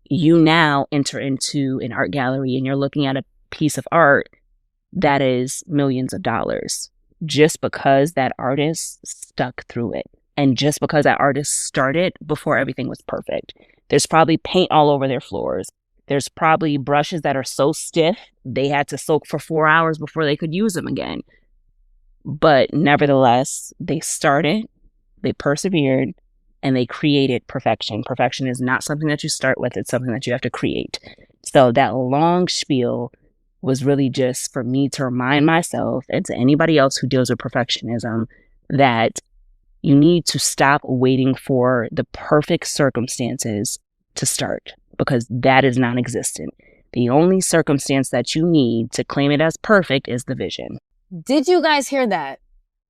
Speaker 3: You now enter into an art gallery and you're looking at a piece of art that is millions of dollars just because that artist stuck through it. And just because that artist started before everything was perfect. There's probably paint all over their floors. There's probably brushes that are so stiff, they had to soak for 4 hours before they could use them again. But nevertheless, they started, they persevered, and they created perfection. Perfection is not something that you start with, it's something that you have to create. So that long spiel was really just for me to remind myself and to anybody else who deals with perfectionism that you need to stop waiting for the perfect circumstances to start, because that is non-existent. The only circumstance that you need to claim it as perfect is the vision.
Speaker 2: Did you guys hear that?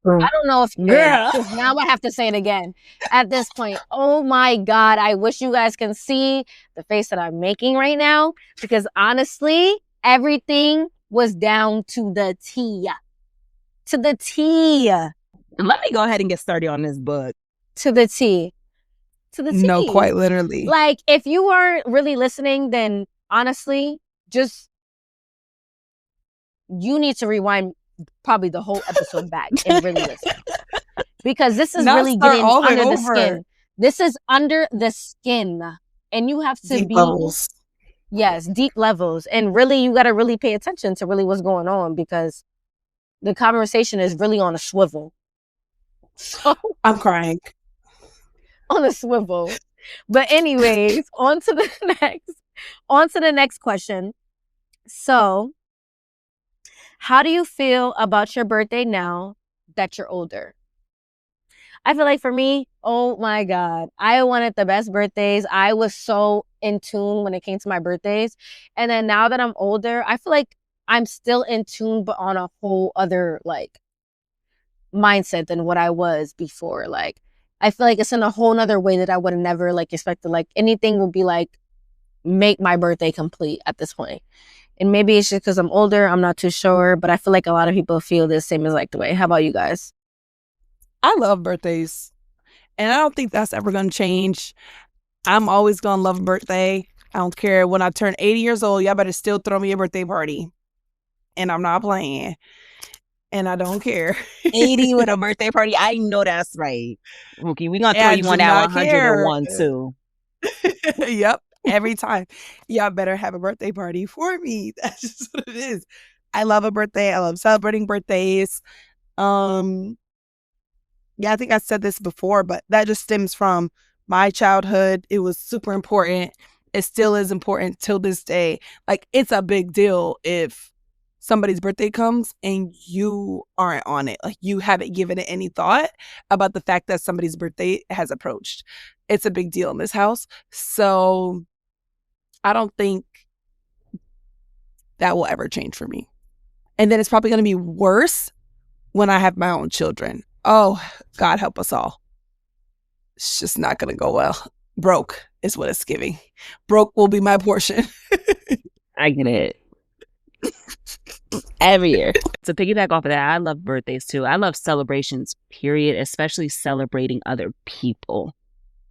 Speaker 2: I don't know if you did, 'cause now I have to say it again at this point. Oh my God, I wish you guys can see the face that I'm making right now, because honestly, everything was down to the T. To the T.
Speaker 3: Let me go ahead and get started on this book.
Speaker 2: To the T. To the T.
Speaker 1: No, quite literally.
Speaker 2: Like, if you aren't really listening, then honestly, just you need to rewind probably the whole episode back and really listen. Because this is
Speaker 1: Not
Speaker 2: really
Speaker 1: start
Speaker 2: getting
Speaker 1: all the way
Speaker 2: under the
Speaker 1: over.
Speaker 2: skin. This is under the skin. And you have to
Speaker 1: Deep
Speaker 2: be
Speaker 1: levels.
Speaker 2: yes, deep levels. And really you gotta really pay attention to really what's going on, because the conversation is really on a swivel. So
Speaker 1: I'm crying.
Speaker 2: on a swivel. But anyways, on to the next question. So, how do you feel about your birthday now that you're older? I feel like for me, oh my God, I wanted the best birthdays. I was so in tune when it came to my birthdays. And then now that I'm older, I feel like I'm still in tune, but on a whole other like mindset than what I was before. Like, I feel like it's in a whole nother way that I would have never like expected. Like anything would be like, make my birthday complete at this point. And maybe it's just because I'm older, I'm not too sure, but I feel like a lot of people feel the same as like the way. How about you guys?
Speaker 1: I love birthdays. And I don't think that's ever going to change. I'm always going to love a birthday. I don't care. When I turn 80 years old, y'all better still throw me a birthday party. And I'm not playing. And I don't care.
Speaker 3: 80 with a birthday party? I know that's right. Rookie, we're going to throw
Speaker 1: I
Speaker 3: you
Speaker 1: do
Speaker 3: one at
Speaker 1: not care.
Speaker 3: 101 too.
Speaker 1: Yep. Every time. Y'all better have a birthday party for me. That's just what it is. I love a birthday. I love celebrating birthdays. Yeah, I think I said this before, but that just stems from my childhood. It was super important. It still is important till this day. Like, it's a big deal if somebody's birthday comes and you aren't on it. Like, you haven't given it any thought about the fact that somebody's birthday has approached. It's a big deal in this house. So I don't think that will ever change for me. And then it's probably going to be worse when I have my own children. Oh, God help us all. It's just not going to go well. Broke is what it's giving. Broke will be my portion.
Speaker 3: I get it. Every year. To piggyback off of that, I love birthdays too. I love celebrations, period, especially celebrating other people.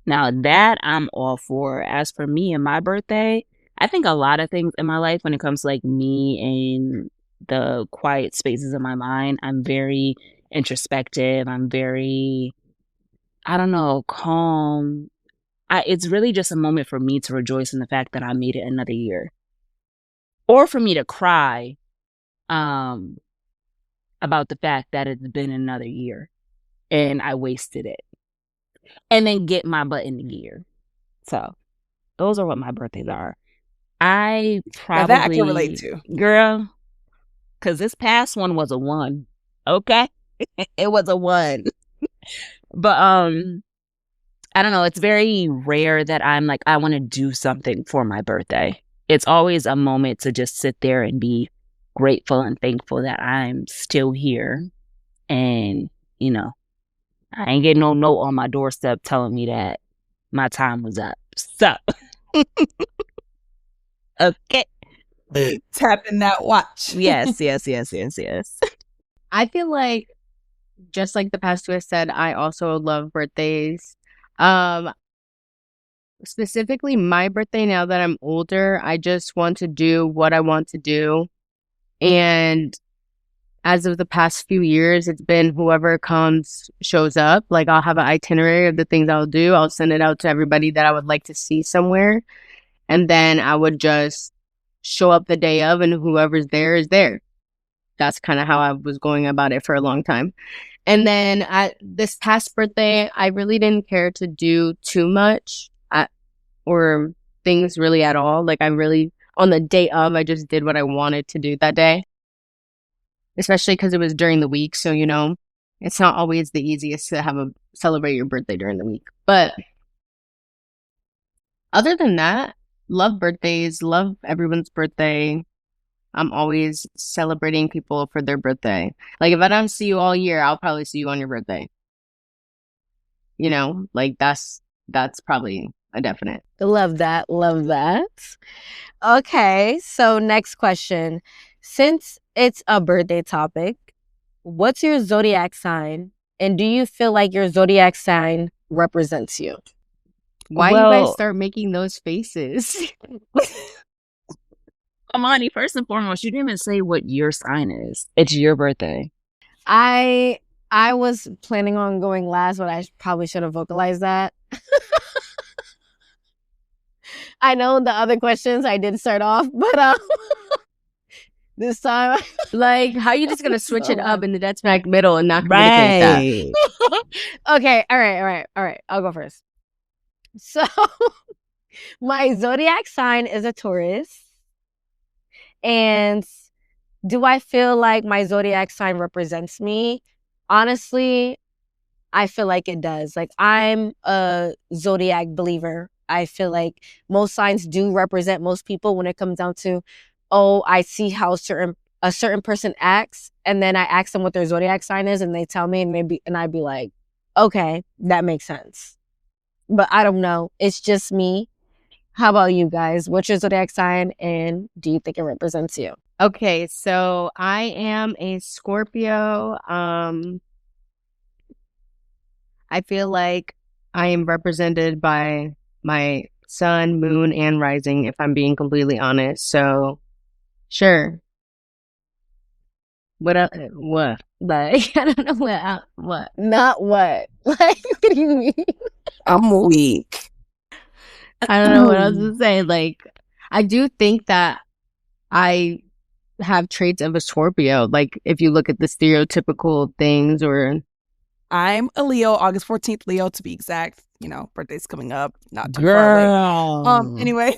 Speaker 3: Now that I'm all for. As for me and my birthday, I think a lot of things in my life when it comes to like me and the quiet spaces of my mind, I'm very introspective. I'm very, I don't know, calm. It's really just a moment for me to rejoice in the fact that I made it another year. Or for me to cry about the fact that it's been another year and I wasted it. And then get my butt in the gear. So those are what my birthdays are. I
Speaker 1: Now that I can
Speaker 3: probably,
Speaker 1: relate to.
Speaker 3: girl, because this past one was a 1. Okay? It was a 1. But I don't know. It's very rare that I'm like, I want to do something for my birthday. It's always a moment to just sit there and be grateful and thankful that I'm still here. And, you know, I ain't getting no note on my doorstep telling me that my time was up. So Okay.
Speaker 1: Tapping that watch.
Speaker 3: Yes.
Speaker 4: I feel like, just like the past two I said, I also love birthdays. Specifically my birthday, now that I'm older, I just want to do what I want to do. And as of the past few years, it's been whoever comes shows up. Like, I'll have an itinerary of the things I'll do. I'll send it out to everybody that I would like to see somewhere. And then I would just show up the day of, and whoever's there is there. That's kind of how I was going about it for a long time. And then at this past birthday, I really didn't care to do too much or things really at all. Like, on the day of, I just did what I wanted to do that day. Especially because it was during the week. So, it's not always the easiest to celebrate your birthday during the week. But other than that, love birthdays, love everyone's birthday. I'm always celebrating people for their birthday. Like, if I don't see you all year, I'll probably see you on your birthday. Like, that's probably a definite.
Speaker 2: Love that. Love that. Okay, so next question. Since it's a birthday topic, what's your zodiac sign? And do you feel like your zodiac sign represents you?
Speaker 4: Why you guys start making those faces?
Speaker 3: Amani, first and foremost, you didn't even say what your sign is. It's your birthday.
Speaker 2: I was planning on going last, but I probably should have vocalized that. I know the other questions I did start off, but this time,
Speaker 4: like, how you just gonna switch it up in the dead smack middle and not communicate that?
Speaker 2: Okay, all right. I'll go first. So, my zodiac sign is a Taurus. And do I feel like my zodiac sign represents me? Honestly, I feel like it does. Like, I'm a zodiac believer. I feel like most signs do represent most people when it comes down to, I see how a certain person acts, and then I ask them what their zodiac sign is, and they tell me, and I'd be like, okay, that makes sense. But I don't know. It's just me. How about you guys? What's your zodiac sign, and do you think it represents you?
Speaker 4: Okay, so I am a Scorpio. I feel like I am represented by my sun, moon, and rising, if I'm being completely honest. So, sure. What? Like, I don't know what.
Speaker 2: Not what. Like, what do you mean?
Speaker 1: I'm weak.
Speaker 4: I don't know what else to say. Like, I do think that I have traits of a Scorpio. Like, if you look at the stereotypical things, or
Speaker 1: I'm a Leo, August 14th, Leo to be exact. Birthday's coming up, not too far away. Anyway.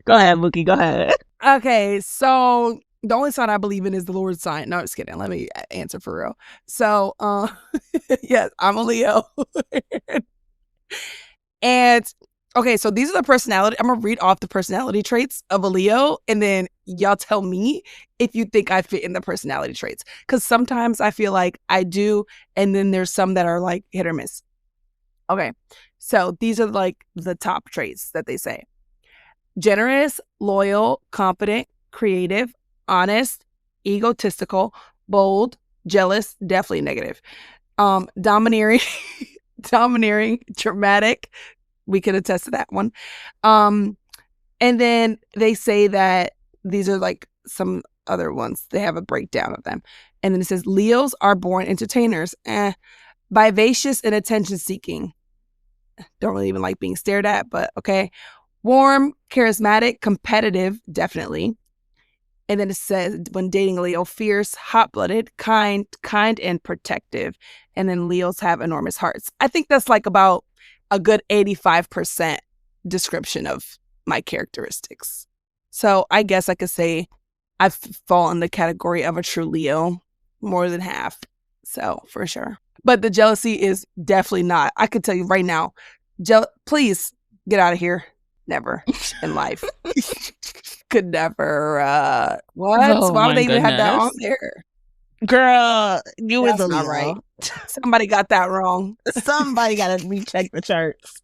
Speaker 3: Go ahead, Mookie, go ahead.
Speaker 1: Okay, so the only sign I believe in is the Lord's sign. No, just kidding. Let me answer for real. So, yes, I'm a Leo. And okay, so these are the personality. I'm gonna read off the personality traits of a Leo, and then y'all tell me if you think I fit in the personality traits. Because sometimes I feel like I do, and then there's some that are like hit or miss. Okay, so these are like the top traits that they say: generous, loyal, confident, creative, honest, egotistical, bold, jealous, definitely negative, domineering, dramatic. We can attest to that one. And then they say that these are like some other ones. They have a breakdown of them. And then it says, Leos are born entertainers. Vivacious and attention-seeking. Don't really even like being stared at, but okay. Warm, charismatic, competitive, definitely. And then it says, when dating a Leo, fierce, hot-blooded, kind, and protective. And then Leos have enormous hearts. I think that's like about a good 85% description of my characteristics. So I guess I could say I fall in the category of a true Leo, more than half. So for sure. But the jealousy is definitely not. I could tell you right now, please get out of here. Never in life. Could never. What?
Speaker 3: Oh,
Speaker 1: why would they even have that on
Speaker 3: goodness.
Speaker 1: there?
Speaker 3: Girl, you was
Speaker 1: That's
Speaker 3: a
Speaker 1: not
Speaker 3: Leo.
Speaker 1: right. Somebody got that wrong.
Speaker 3: Somebody got to recheck the charts.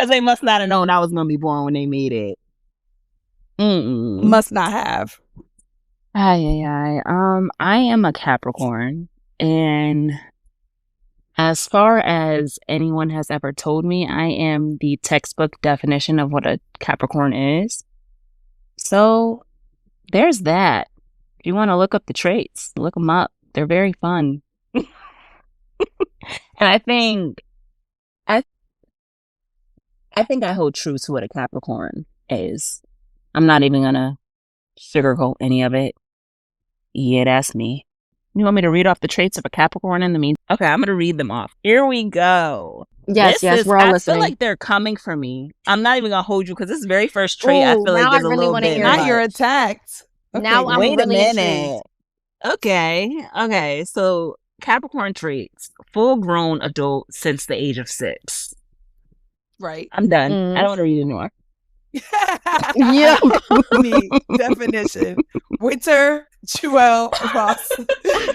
Speaker 3: Because they must not have known I was going to be born when they made it.
Speaker 1: Must not have.
Speaker 3: I am a Capricorn, and as far as anyone has ever told me, I am the textbook definition of what a Capricorn is. So there's that. If you want to look up the traits, look them up. They're very fun. And I think I hold true to what a Capricorn is. I'm not even gonna sugarcoat any of it. Yeah, that's me. You want me to read off the traits of a Capricorn in the meantime? Okay, I'm gonna read them off. Here we go.
Speaker 2: Yes, we're all
Speaker 3: I
Speaker 2: listening.
Speaker 3: feel like they're coming for me. I'm not even gonna hold you because this very first trait I
Speaker 2: Ooh,
Speaker 3: feel like
Speaker 2: now
Speaker 3: is
Speaker 2: I
Speaker 3: a
Speaker 2: really
Speaker 3: little
Speaker 2: wanna
Speaker 3: bit
Speaker 2: hear
Speaker 3: much.
Speaker 1: Now you're attacked. Okay,
Speaker 2: Now I'm
Speaker 3: Wait a
Speaker 2: really
Speaker 3: minute.
Speaker 2: intrigued.
Speaker 3: Okay. So Capricorn traits: full-grown adult since the age of 6.
Speaker 1: right.
Speaker 3: I'm done.
Speaker 2: Mhm.
Speaker 3: I don't want to read anymore.
Speaker 2: Yeah.
Speaker 1: Me, definition. Winter, Jewel, Ross.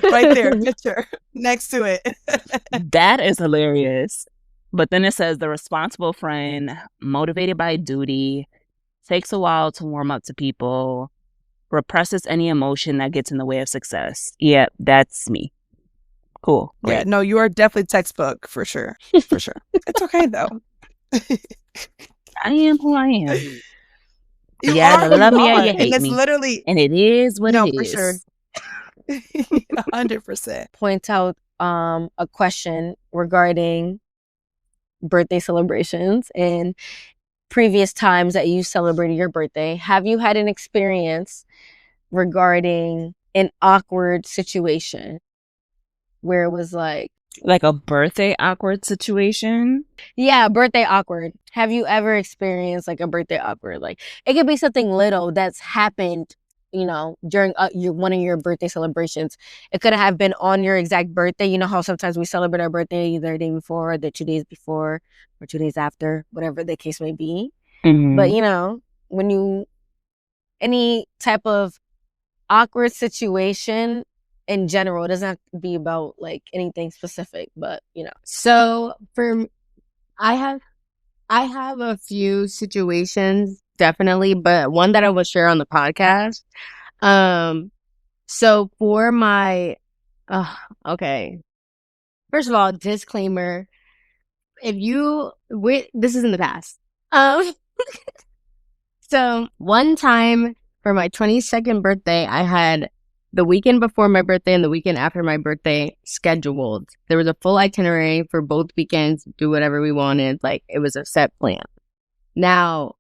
Speaker 1: Right there, picture next to it.
Speaker 3: That is hilarious. But then it says the responsible friend, motivated by duty, takes a while to warm up to people, represses any emotion that gets in the way of success. Yeah, that's me. Cool. Great.
Speaker 1: Yeah, no, you are definitely textbook for sure. For sure. It's okay though.
Speaker 3: I am who I am.
Speaker 1: You
Speaker 3: You either
Speaker 1: are who
Speaker 3: love
Speaker 1: you
Speaker 3: me or
Speaker 1: are,
Speaker 3: you
Speaker 1: and
Speaker 3: hate
Speaker 1: it's
Speaker 3: me.
Speaker 1: literally
Speaker 3: And it is what
Speaker 1: no,
Speaker 3: it
Speaker 1: for
Speaker 3: is.
Speaker 1: sure. 100%.
Speaker 2: Point out a question regarding birthday celebrations and previous times that you celebrated your birthday. Have you had an experience regarding an awkward situation where it was like,
Speaker 3: Like a birthday awkward situation.
Speaker 2: yeah, birthday awkward? Have you ever experienced like a birthday awkward? Like it could be something little that's happened, you know, during one of your birthday celebrations. It could have been on your exact birthday. You know how sometimes we celebrate our birthday either the day before, or the 2 days before, or 2 days after, whatever the case may be.
Speaker 3: Mhm.
Speaker 2: But you know, any type of awkward situation in general, it doesn't have to be about like anything specific, but you know.
Speaker 4: So I have a few situations definitely, but one that I will share on the podcast. So for my, okay. First of all, disclaimer: this is in the past. So one time for my 22nd birthday, I had the weekend before my birthday and the weekend after my birthday scheduled. There was a full itinerary for both weekends, do whatever we wanted. Like it was a set plan. Now,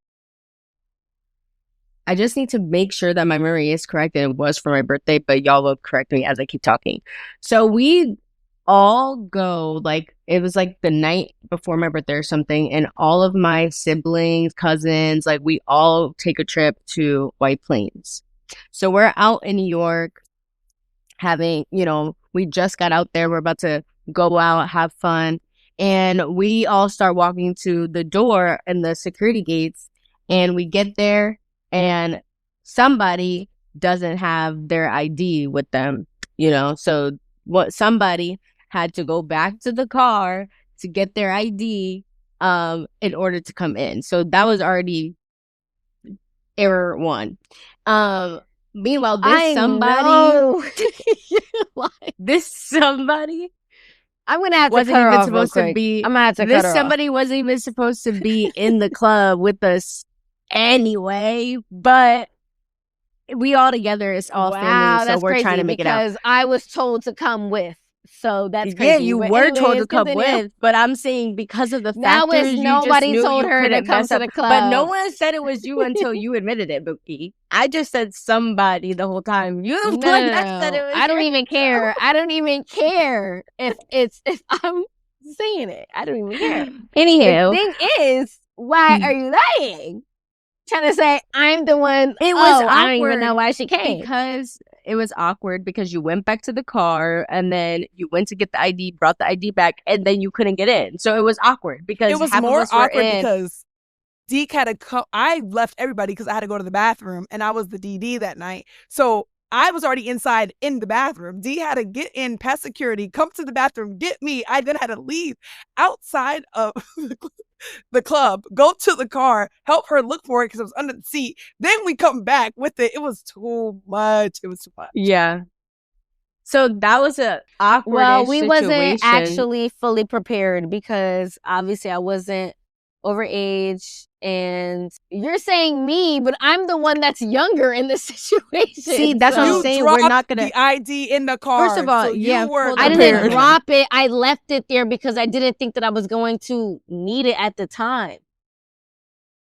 Speaker 4: I just need to make sure that my memory is correct and it was for my birthday, but y'all will correct me as I keep talking. So we all go, like, it was like the night before my birthday or something, and all of my siblings, cousins, like, we all take a trip to White Plains. So we're out in New York having, you know, we just got out there. We're about to go out, have fun. And we all start walking to the door and the security gates. And we get there and somebody doesn't have their ID with them, you know. So somebody had to go back to the car to get their ID in order to come in. So that was already error one. Meanwhile, this somebody
Speaker 2: I'm gonna have to
Speaker 4: wasn't
Speaker 2: cut her
Speaker 4: even
Speaker 2: off real
Speaker 4: supposed to
Speaker 2: quick.
Speaker 4: be.
Speaker 2: I'm gonna have to cut
Speaker 4: This
Speaker 2: her off.
Speaker 4: somebody wasn't even supposed to be in the club with us anyway. But we all together is all family, so
Speaker 2: that's
Speaker 4: we're
Speaker 2: crazy
Speaker 4: trying to make it out.
Speaker 2: because I was told to come with, so that's crazy.
Speaker 4: Yeah, you
Speaker 2: But
Speaker 4: were told to
Speaker 2: anyways,
Speaker 4: come
Speaker 2: continue.
Speaker 4: with, but I'm saying because of the
Speaker 2: Now it's
Speaker 4: factors, you just
Speaker 2: nobody
Speaker 4: knew
Speaker 2: told
Speaker 4: you
Speaker 2: her to
Speaker 4: couldn't
Speaker 2: come
Speaker 4: mess
Speaker 2: to
Speaker 4: up.
Speaker 2: the
Speaker 4: But no
Speaker 2: club.
Speaker 4: one said it was you until you admitted it, Bookie. I just said somebody the whole time. You
Speaker 2: No,
Speaker 4: the one that said it was
Speaker 2: I don't
Speaker 4: your
Speaker 2: even care. I don't even care if I'm saying it. I don't even care.
Speaker 4: Anywho,
Speaker 2: The thing is, why are you lying? Trying to say I'm the one.
Speaker 4: It was
Speaker 2: I don't even
Speaker 4: awkward
Speaker 2: know why she came.
Speaker 4: because it was awkward because you went back to the car and then you went to get the ID, brought the ID back, and then you couldn't get in. So it was awkward because
Speaker 1: It was
Speaker 4: half
Speaker 1: more
Speaker 4: of us were
Speaker 1: awkward
Speaker 4: in.
Speaker 1: because Deke had to come. I left everybody because I had to go to the bathroom, and I was the DD that night. So I was already inside in the bathroom. D had to get in past security, come to the bathroom, get me. I then had to leave outside of the club, go to the car, help her look for it because it was under the seat. Then we come back with it. It was too much. It was too much.
Speaker 4: Yeah. So that was a awkward
Speaker 2: Well, we
Speaker 4: situation.
Speaker 2: wasn't actually fully prepared because obviously I wasn't overage, and you're saying me, but I'm the one that's younger in this situation.
Speaker 4: See, that's what I'm
Speaker 1: You
Speaker 4: saying.
Speaker 1: dropped
Speaker 4: We're not gonna.
Speaker 1: the ID in the car.
Speaker 4: First of all,
Speaker 1: so
Speaker 4: yeah,
Speaker 1: you were
Speaker 4: hold
Speaker 2: I
Speaker 4: on.
Speaker 2: didn't
Speaker 1: prepared.
Speaker 2: drop it. I left it there because I didn't think that I was going to need it at the time.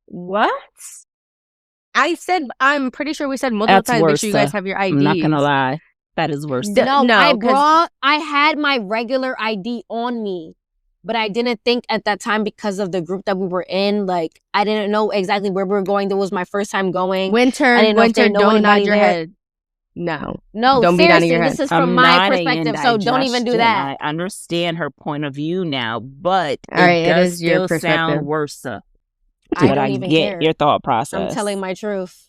Speaker 4: What? I'm pretty sure we said multiple
Speaker 3: That's
Speaker 4: times, make
Speaker 3: worse.
Speaker 4: sure you guys have your IDs.
Speaker 3: I'm not gonna lie. That is worse.
Speaker 2: No,
Speaker 4: No,
Speaker 2: I had my regular ID on me, but I didn't think at that time because of the group that we were in. Like, I didn't know exactly where we were going. That was my first time going.
Speaker 4: Winter,
Speaker 2: I didn't know if they know
Speaker 4: don't nod
Speaker 2: anybody
Speaker 4: your
Speaker 2: there.
Speaker 4: head. No.
Speaker 2: No,
Speaker 4: Don't beat down in
Speaker 2: seriously,
Speaker 4: your
Speaker 2: this
Speaker 4: head.
Speaker 2: is from
Speaker 3: I'm
Speaker 2: my
Speaker 3: nodding in
Speaker 2: perspective, so don't even do
Speaker 3: digestion.
Speaker 2: that.
Speaker 3: I understand her point of view now, but
Speaker 4: All right,
Speaker 3: it
Speaker 4: it
Speaker 3: does
Speaker 4: is your
Speaker 3: still
Speaker 4: perspective.
Speaker 3: sound worse.
Speaker 2: I
Speaker 3: But
Speaker 2: don't
Speaker 3: I
Speaker 2: even
Speaker 3: get
Speaker 2: care.
Speaker 3: your thought process.
Speaker 2: I'm telling my truth.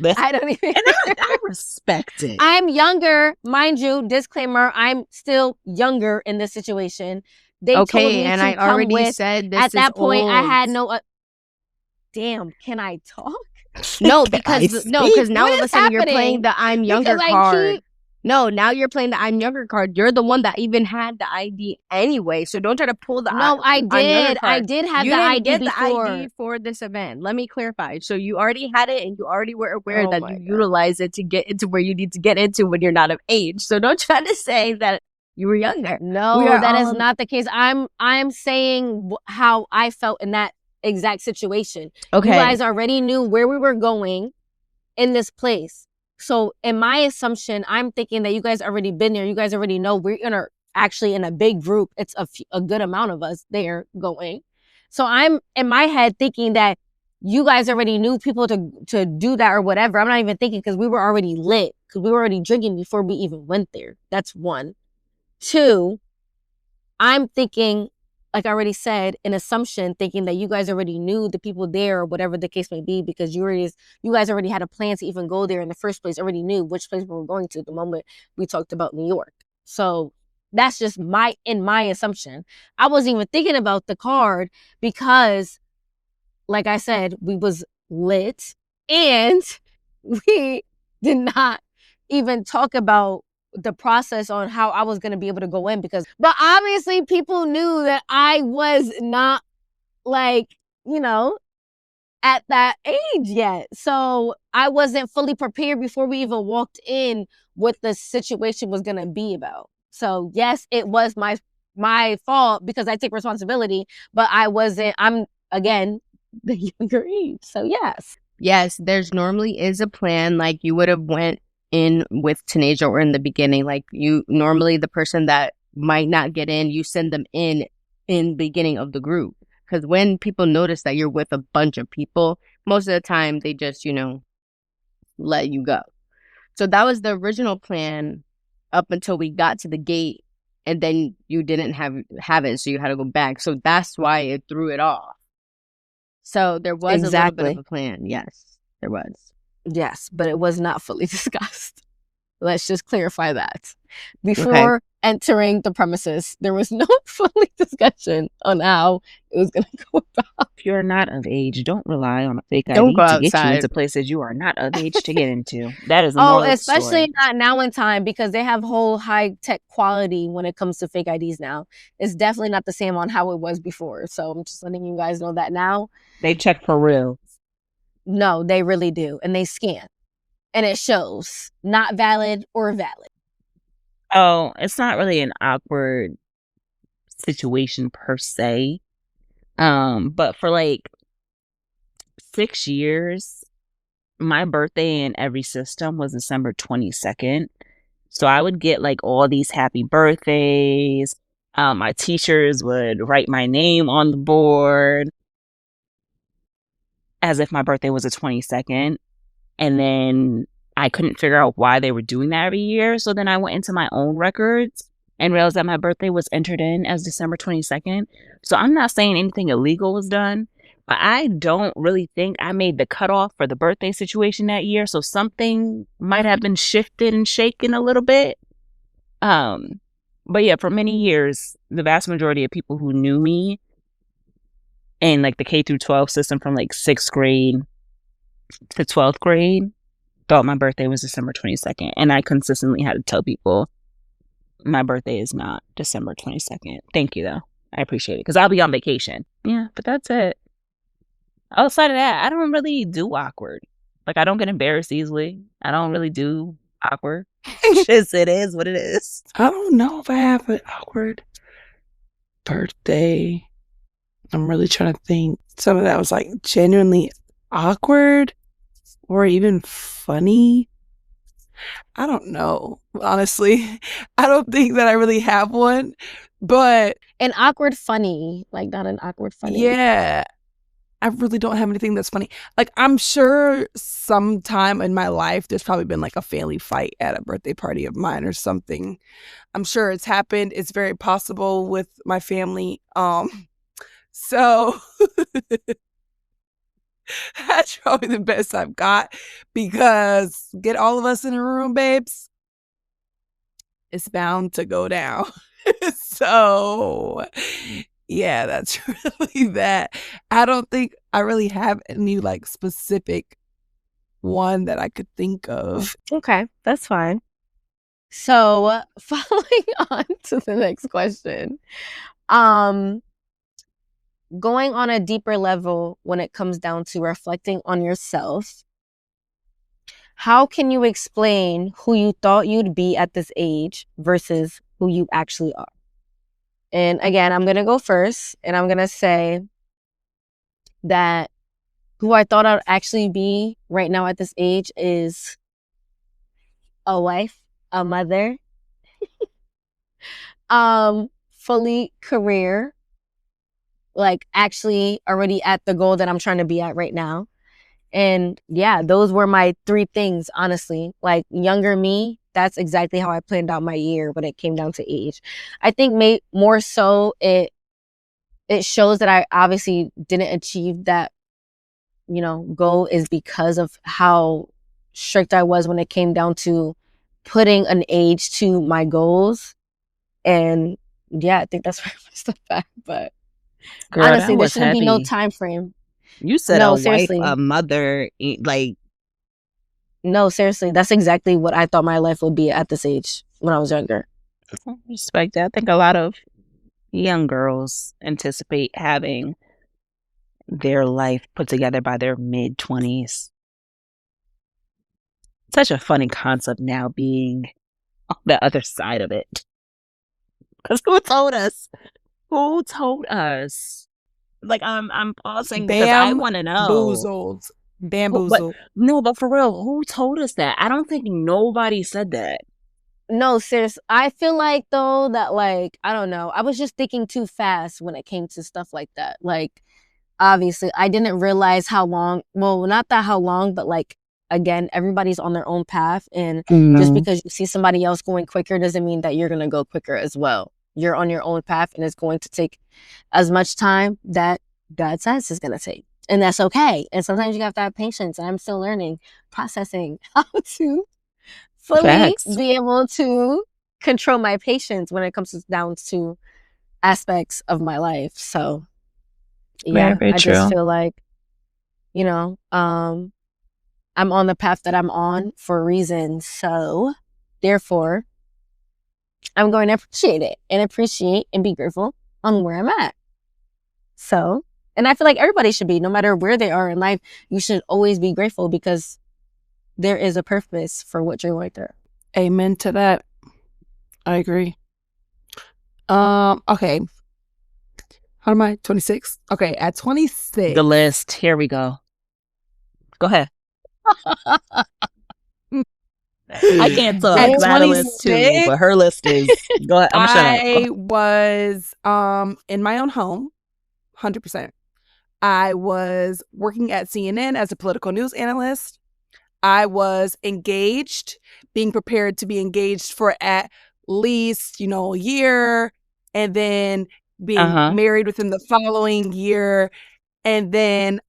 Speaker 3: Listen,
Speaker 2: I don't even
Speaker 3: and
Speaker 2: care.
Speaker 3: I respect it.
Speaker 2: I'm younger, mind you, disclaimer, I'm still younger in this situation. They told
Speaker 4: Okay,
Speaker 2: me
Speaker 4: and
Speaker 2: to
Speaker 4: I
Speaker 2: come
Speaker 4: already
Speaker 2: with.
Speaker 4: said this
Speaker 2: At
Speaker 4: is
Speaker 2: that point, I
Speaker 4: old.
Speaker 2: had no... damn, can I talk?
Speaker 4: No,
Speaker 3: I
Speaker 4: because now
Speaker 2: What
Speaker 4: all of a
Speaker 2: is
Speaker 4: sudden you're
Speaker 2: happening?
Speaker 4: playing the I'm younger
Speaker 2: Because I
Speaker 4: card.
Speaker 2: keep...
Speaker 4: No, now you're playing the I'm younger card. You're the one that even had the ID anyway. So don't try to pull the
Speaker 2: No, I
Speaker 4: I'm younger
Speaker 2: did. I
Speaker 4: card.
Speaker 2: did have
Speaker 4: You
Speaker 2: the
Speaker 4: didn't
Speaker 2: ID
Speaker 4: get
Speaker 2: before.
Speaker 4: the ID for this event. Let me clarify. So you already had it and you already were aware
Speaker 2: Oh
Speaker 4: that
Speaker 2: my
Speaker 4: you
Speaker 2: God.
Speaker 4: utilize it to get into where you need to get into when you're not of age. So don't try to say that you were younger.
Speaker 2: No,
Speaker 4: We are
Speaker 2: that is
Speaker 4: all-
Speaker 2: not the case. I'm saying how I felt in that exact situation.
Speaker 4: Okay.
Speaker 2: You guys already knew where we were going in this place. So in my assumption, I'm thinking that you guys already been there. You guys already know we're actually in a big group. It's a good amount of us there going. So I'm in my head thinking that you guys already knew people to do that or whatever. I'm not even thinking because we were already lit, because we were already drinking before we even went there. That's one. Two, I'm thinking, like I already said, an assumption, thinking that you guys already knew the people there or whatever the case may be, because you guys already had a plan to even go there in the first place, already knew which place we were going to the moment we talked about New York. So that's just my assumption. I wasn't even thinking about the card because, like I said, we was lit and we did not even talk about the process on how I was going to be able to go in but obviously people knew that I was not like, at that age yet. So I wasn't fully prepared before we even walked in what the situation was going to be about. So yes, it was my fault because I take responsibility, but I'm again the younger age. So
Speaker 4: Yes, there's normally is a plan. Like you would have went in with Tanasia or in the beginning. Like you normally the person that might not get in, you send them in beginning of the group. Because when people notice that you're with a bunch of people, most of the time they just, let you go. So that was the original plan up until we got to the gate, and then you didn't have it, so you had to go back. So that's why it threw it off. So there was a little bit of a plan. Yes, there was.
Speaker 2: Yes, but it was not fully discussed. Let's just clarify that. Before entering the premises, there was no fully discussion on how it was going to go about.
Speaker 3: If you're not of age, don't rely on a fake
Speaker 4: Don't
Speaker 3: ID
Speaker 4: go
Speaker 3: to get you
Speaker 4: outside.
Speaker 3: into places you are not of age to get into. That is the moral of the
Speaker 2: especially
Speaker 3: story.
Speaker 2: not now in time, because they have whole high-tech quality when it comes to fake IDs now. It's definitely not the same on how it was before. So I'm just letting you guys know that now.
Speaker 3: They check for real.
Speaker 2: No, they really do. And they scan. And it shows not valid or valid.
Speaker 3: Oh, it's not really an awkward situation per se. But for like 6 years, my birthday in every system was December 22nd. So I would get like all these happy birthdays. My teachers would write my name on the board as if my birthday was the 22nd. And then I couldn't figure out why they were doing that every year. So then I went into my own records and realized that my birthday was entered in as December 22nd. So I'm not saying anything illegal was done, but I don't really think I made the cutoff for the birthday situation that year. So something might have been shifted and shaken a little bit. But yeah, for many years, the vast majority of people who knew me in like the K through 12 system from like 6th grade to 12th grade thought my birthday was December 22nd. And I consistently had to tell people my birthday is not December 22nd. Thank you, though. I appreciate it because I'll be on vacation. Yeah, but that's it. Outside of that, I don't really do awkward. Like, I don't get embarrassed easily. I don't really do awkward. Just, it is what it is.
Speaker 1: I don't know if I have an awkward birthday. I'm really trying to think. Some of that was like genuinely awkward or even funny. I don't know, honestly. I don't think that I really have one, but
Speaker 2: An awkward funny, like not an awkward funny.
Speaker 1: yeah, I really don't have anything that's funny. Like, I'm sure sometime in my life, there's probably been like a family fight at a birthday party of mine or something. I'm sure it's happened. It's very possible with my family. So that's probably the best I've got because get all of us in a room, babes, it's bound to go down. So yeah, that's really that. I don't think I really have any like specific one that I could think of.
Speaker 2: Okay, that's fine. So following on to the next question, going on a deeper level when it comes down to reflecting on yourself, how can you explain who you thought you'd be at this age versus who you actually are? And again, I'm going to go first, and I'm going to say that who I thought I'd actually be right now at this age is a wife, a mother, fully career, like actually already at the goal that I'm trying to be at right now. And yeah, those were my 3 things, honestly. Like younger me, that's exactly how I planned out my year when it came down to age. I think more so it shows that I obviously didn't achieve that, goal is because of how strict I was when it came down to putting an age to my goals. And yeah, I think that's where I messed up at. But
Speaker 3: Girl,
Speaker 2: honestly,
Speaker 3: that
Speaker 2: there
Speaker 3: was
Speaker 2: shouldn't be no
Speaker 3: heavy.
Speaker 2: time frame.
Speaker 3: You said
Speaker 2: No,
Speaker 3: a wife,
Speaker 2: seriously.
Speaker 3: a mother, like,
Speaker 2: No, seriously. That's exactly what I thought my life would be at this age when I was younger.
Speaker 3: respect that. I think a lot of young girls anticipate having their life put together by their mid-20s. Such a funny concept now being on the other side of it. Because who told us? Who told us? Like, I'm pausing because I want to know.
Speaker 1: Bamboozled. Bamboozled.
Speaker 3: But for real, who told us that? I don't think nobody said that.
Speaker 2: No, seriously. I feel like, though, that, like, I don't know. I was just thinking too fast when it came to stuff like that. Like, obviously, I didn't realize how long. Well, not that how long, but, like, again, everybody's on their own path. And just because you see somebody else going quicker doesn't mean that you're going to go quicker as well. You're on your own path, and it's going to take as much time that God says is going to take. And that's okay. And sometimes you have to have patience. And I'm still learning, processing how to fully be able to control my patience when it comes down to aspects of my life. So yeah,
Speaker 3: Very
Speaker 2: I just feel like, I'm on the path that I'm on for a reason. So therefore, I'm going to appreciate it and be grateful on where I'm at. So, and I feel like everybody should be, no matter where they are in life, you should always be grateful because there is a purpose for what you're going through.
Speaker 1: Amen to that. I agree. Okay. How am I? 26? Okay, at 26.
Speaker 3: The list. Here we go. Go ahead. I can't talk.
Speaker 1: At
Speaker 3: I had a list too,
Speaker 1: 26,
Speaker 3: but her list is. Go ahead. I'm shut up.
Speaker 1: I was in my own home, 100%. I was working at CNN as a political news analyst. I was engaged, being prepared to be engaged for at least, a year, and then being married within the following year, and then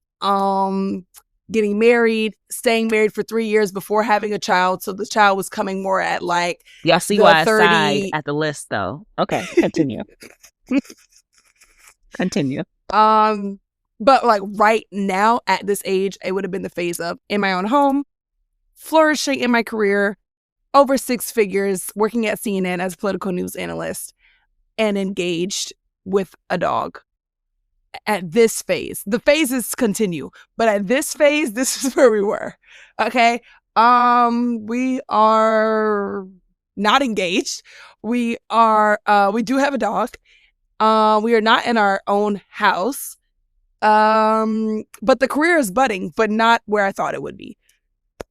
Speaker 1: getting married, staying married for 3 years before having a child. So the child was coming more at like
Speaker 3: y'all see
Speaker 1: the
Speaker 3: why
Speaker 1: 30...
Speaker 3: I sighed at the list though. Okay, continue. Continue.
Speaker 1: But like right now at this age, it would have been the phase of in my own home, flourishing in my career, over 6 figures, working at CNN as a political news analyst, and engaged with a dog. At this phase, the phases continue, but at this phase, this is where we were. Okay. We are not engaged. We do have a dog. We are not in our own house. But the career is budding, but not where I thought it would be.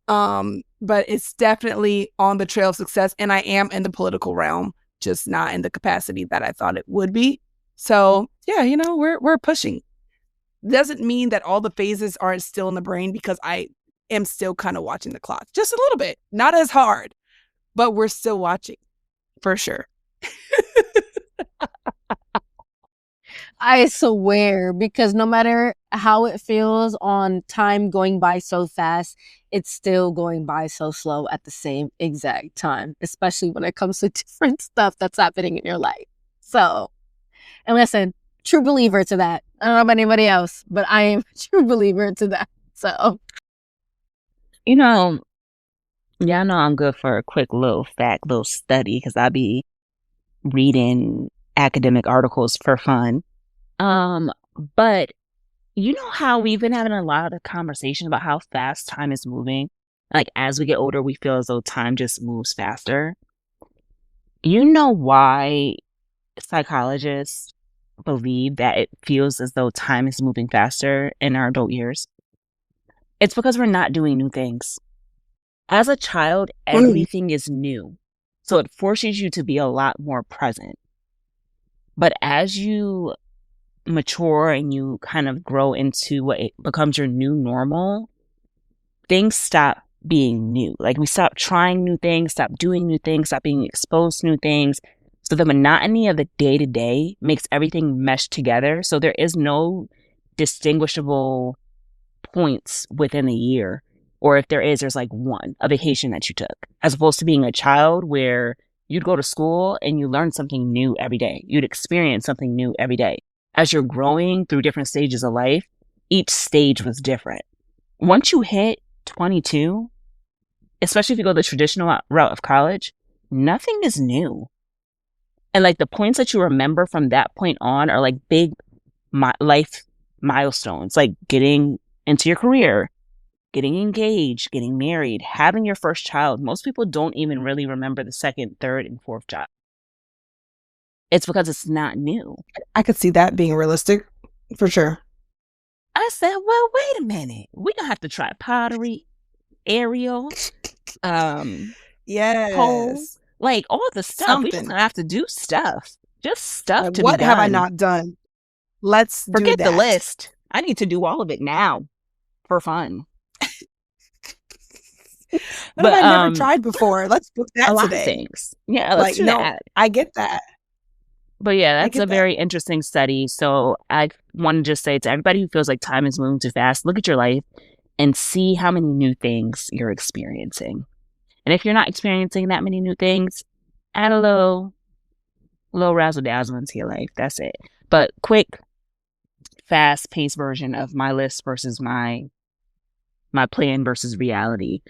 Speaker 1: But it's definitely on the trail of success, and I am in the political realm, just not in the capacity that I thought it would be. So yeah, we're pushing. Doesn't mean that all the phases aren't still in the brain, because I am still kind of watching the clock, just a little bit, not as hard, but we're still watching for sure.
Speaker 2: I swear, because no matter how it feels on time going by so fast, it's still going by so slow at the same exact time, especially when it comes to different stuff that's happening in your life. So, and listen, true believer to that. I don't know about anybody else, but I am a true believer to that. So,
Speaker 3: Y'all know I'm good for a quick little study, because I be reading academic articles for fun. But you know how we've been having a lot of conversation about how fast time is moving? Like, as we get older, we feel as though time just moves faster. You know why psychologists believe that it feels as though time is moving faster in our adult years? It's because we're not doing new things. As a child, everything is new. So it forces you to be a lot more present. But as you mature and you kind of grow into what it becomes your new normal, things stop being new. Like, we stop trying new things, stop doing new things, stop being exposed to new things. So the monotony of the day-to-day makes everything mesh together. So there is no distinguishable points within a year. Or if there is, there's like a vacation that you took, as opposed to being a child where you'd go to school and you learn something new every day. You'd experience something new every day. As you're growing through different stages of life, each stage was different. Once you hit 22, especially if you go the traditional route of college, nothing is new. And like, the points that you remember from that point on are like big life milestones, like getting into your career, getting engaged, getting married, having your first child. Most people don't even really remember the second, third, and fourth child. It's because it's not new.
Speaker 1: I could see that being realistic, for sure.
Speaker 3: I said, well, wait a minute. We're going to have to try pottery, aerial,
Speaker 1: yes,
Speaker 3: pole, like all the stuff.
Speaker 1: Something.
Speaker 3: We just going to have to do stuff. Just stuff
Speaker 1: like,
Speaker 3: to
Speaker 1: what
Speaker 3: be done.
Speaker 1: have I not done? Let's
Speaker 3: forget
Speaker 1: do that.
Speaker 3: the list. I need to do all of it now for fun.
Speaker 1: What have I never tried before? Let's book that
Speaker 3: a lot
Speaker 1: today.
Speaker 3: Of things. Yeah, let's do that.
Speaker 1: I get that.
Speaker 3: But yeah, that's a very interesting study. So I want to just say to everybody who feels like time is moving too fast, look at your life and see how many new things you're experiencing. And if you're not experiencing that many new things, add a little razzle dazzle into your life. That's it. But quick, fast paced version of my list versus my plan versus reality.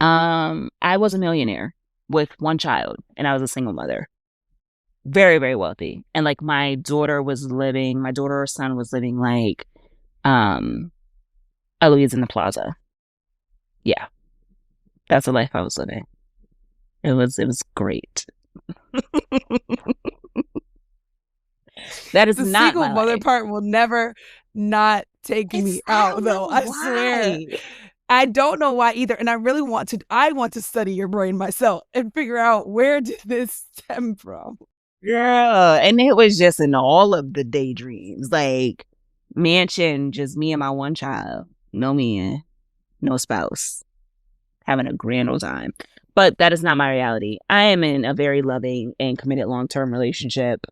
Speaker 3: I was a millionaire with one child, and I was a single mother. Very, very wealthy. And like, my daughter or son was living like Eloise in the Plaza. Yeah. That's the life I was living. It was great. That is
Speaker 1: the
Speaker 3: not
Speaker 1: single
Speaker 3: my
Speaker 1: mother
Speaker 3: life.
Speaker 1: part will never not take me out, though. I swear. I don't know why either. And I really want to study your brain myself and figure out, where did this stem from?
Speaker 3: Girl, and it was just in all of the daydreams, like mansion, just me and my one child, no man, no spouse, having a grand old time. But that is not my reality. I am in a very loving and committed long-term relationship.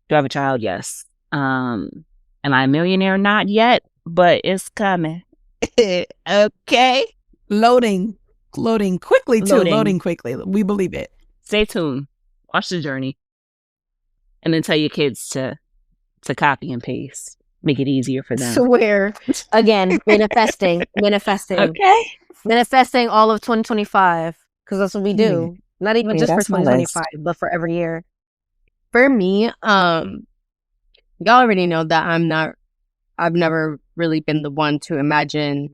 Speaker 3: Do I have a child? Yes. Am I a millionaire? Not yet, but it's coming. Okay.
Speaker 1: Loading quickly too. Loading quickly. We believe it.
Speaker 3: Stay tuned. Watch the journey. And then tell your kids to copy and paste. make it easier for them.
Speaker 2: Swear. Again, manifesting.
Speaker 3: Okay.
Speaker 2: Manifesting all of 2025. Because that's what we do. Not even just for
Speaker 3: that's my list.
Speaker 2: 2025, but for every year.
Speaker 4: For me, y'all already know that I've never really been the one to imagine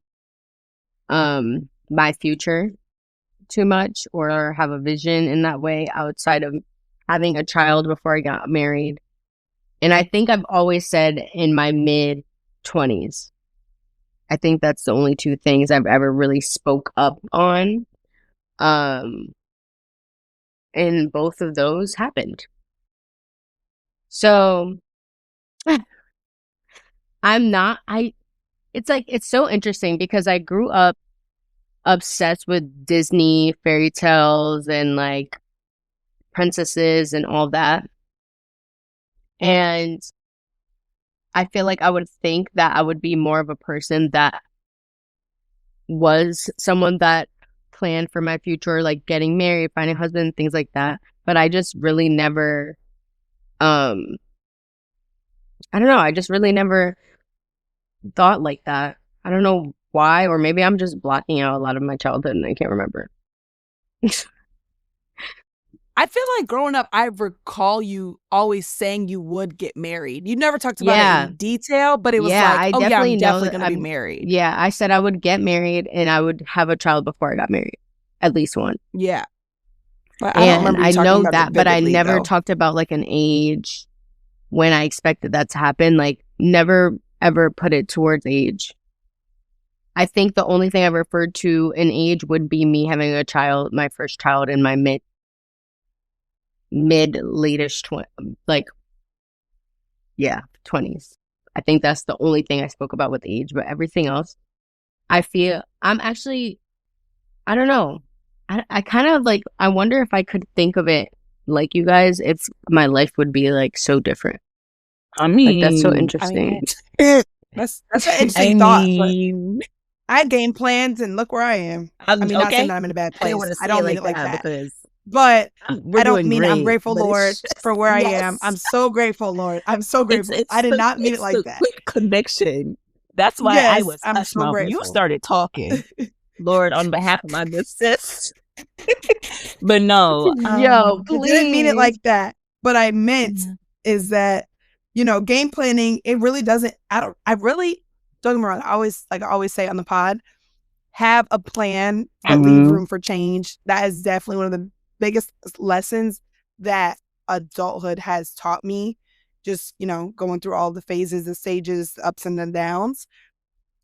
Speaker 4: my future too much or have a vision in that way outside of having a child before I got married. And I think I've always said in my mid-20s. I think that's the only two things I've ever really spoke up on. And both of those happened. So it's so interesting because I grew up obsessed with Disney fairy tales and like princesses and all that. And I feel like I would think that I would be more of a person that was someone that planned for my future, like getting married, finding a husband, things like that. But I just really never, I don't know. I just really never thought like that. I don't know why, or maybe I'm just blocking out a lot of my childhood and I can't remember.
Speaker 1: I feel like growing up, I recall you always saying you would get married. You never talked about it in detail, but it was like, I'm definitely going to be married.
Speaker 4: Yeah, I said I would get married and I would have a child before I got married. At least one.
Speaker 1: Yeah. But I don't remember you talking about it
Speaker 4: but I
Speaker 1: vividly,
Speaker 4: never
Speaker 1: though.
Speaker 4: talked about like an age when I expected that to happen. Like never ever put it towards age. I think the only thing I referred to in age would be me having a child, my first child in my late-ish 20s. I think that's the only thing I spoke about with age, but everything else, I feel I'm actually, I don't know. I kind of like, I wonder if I could think of it like you guys, if my life would be like so different.
Speaker 3: I mean,
Speaker 4: like, that's so interesting.
Speaker 1: That's an interesting thought. I had game plans and look where I am. I mean, not saying that I'm in a bad place. I don't mean it like that. But I don't mean I'm grateful, Lord, for where I am. I'm so grateful, Lord. I'm so grateful. I did not mean it like that.
Speaker 3: Quick connection. That's why I was. I'm so grateful. You started talking, Lord, on behalf of my good sis. But no,
Speaker 4: yo, please.
Speaker 1: I didn't mean it like that. But I meant is that, you know, game planning. It really doesn't. Don't get me wrong. I always say on the pod, have a plan, but leave room for change. That is definitely one of the biggest lessons that adulthood has taught me. Just, you know, going through all the phases, the stages, the ups and the downs.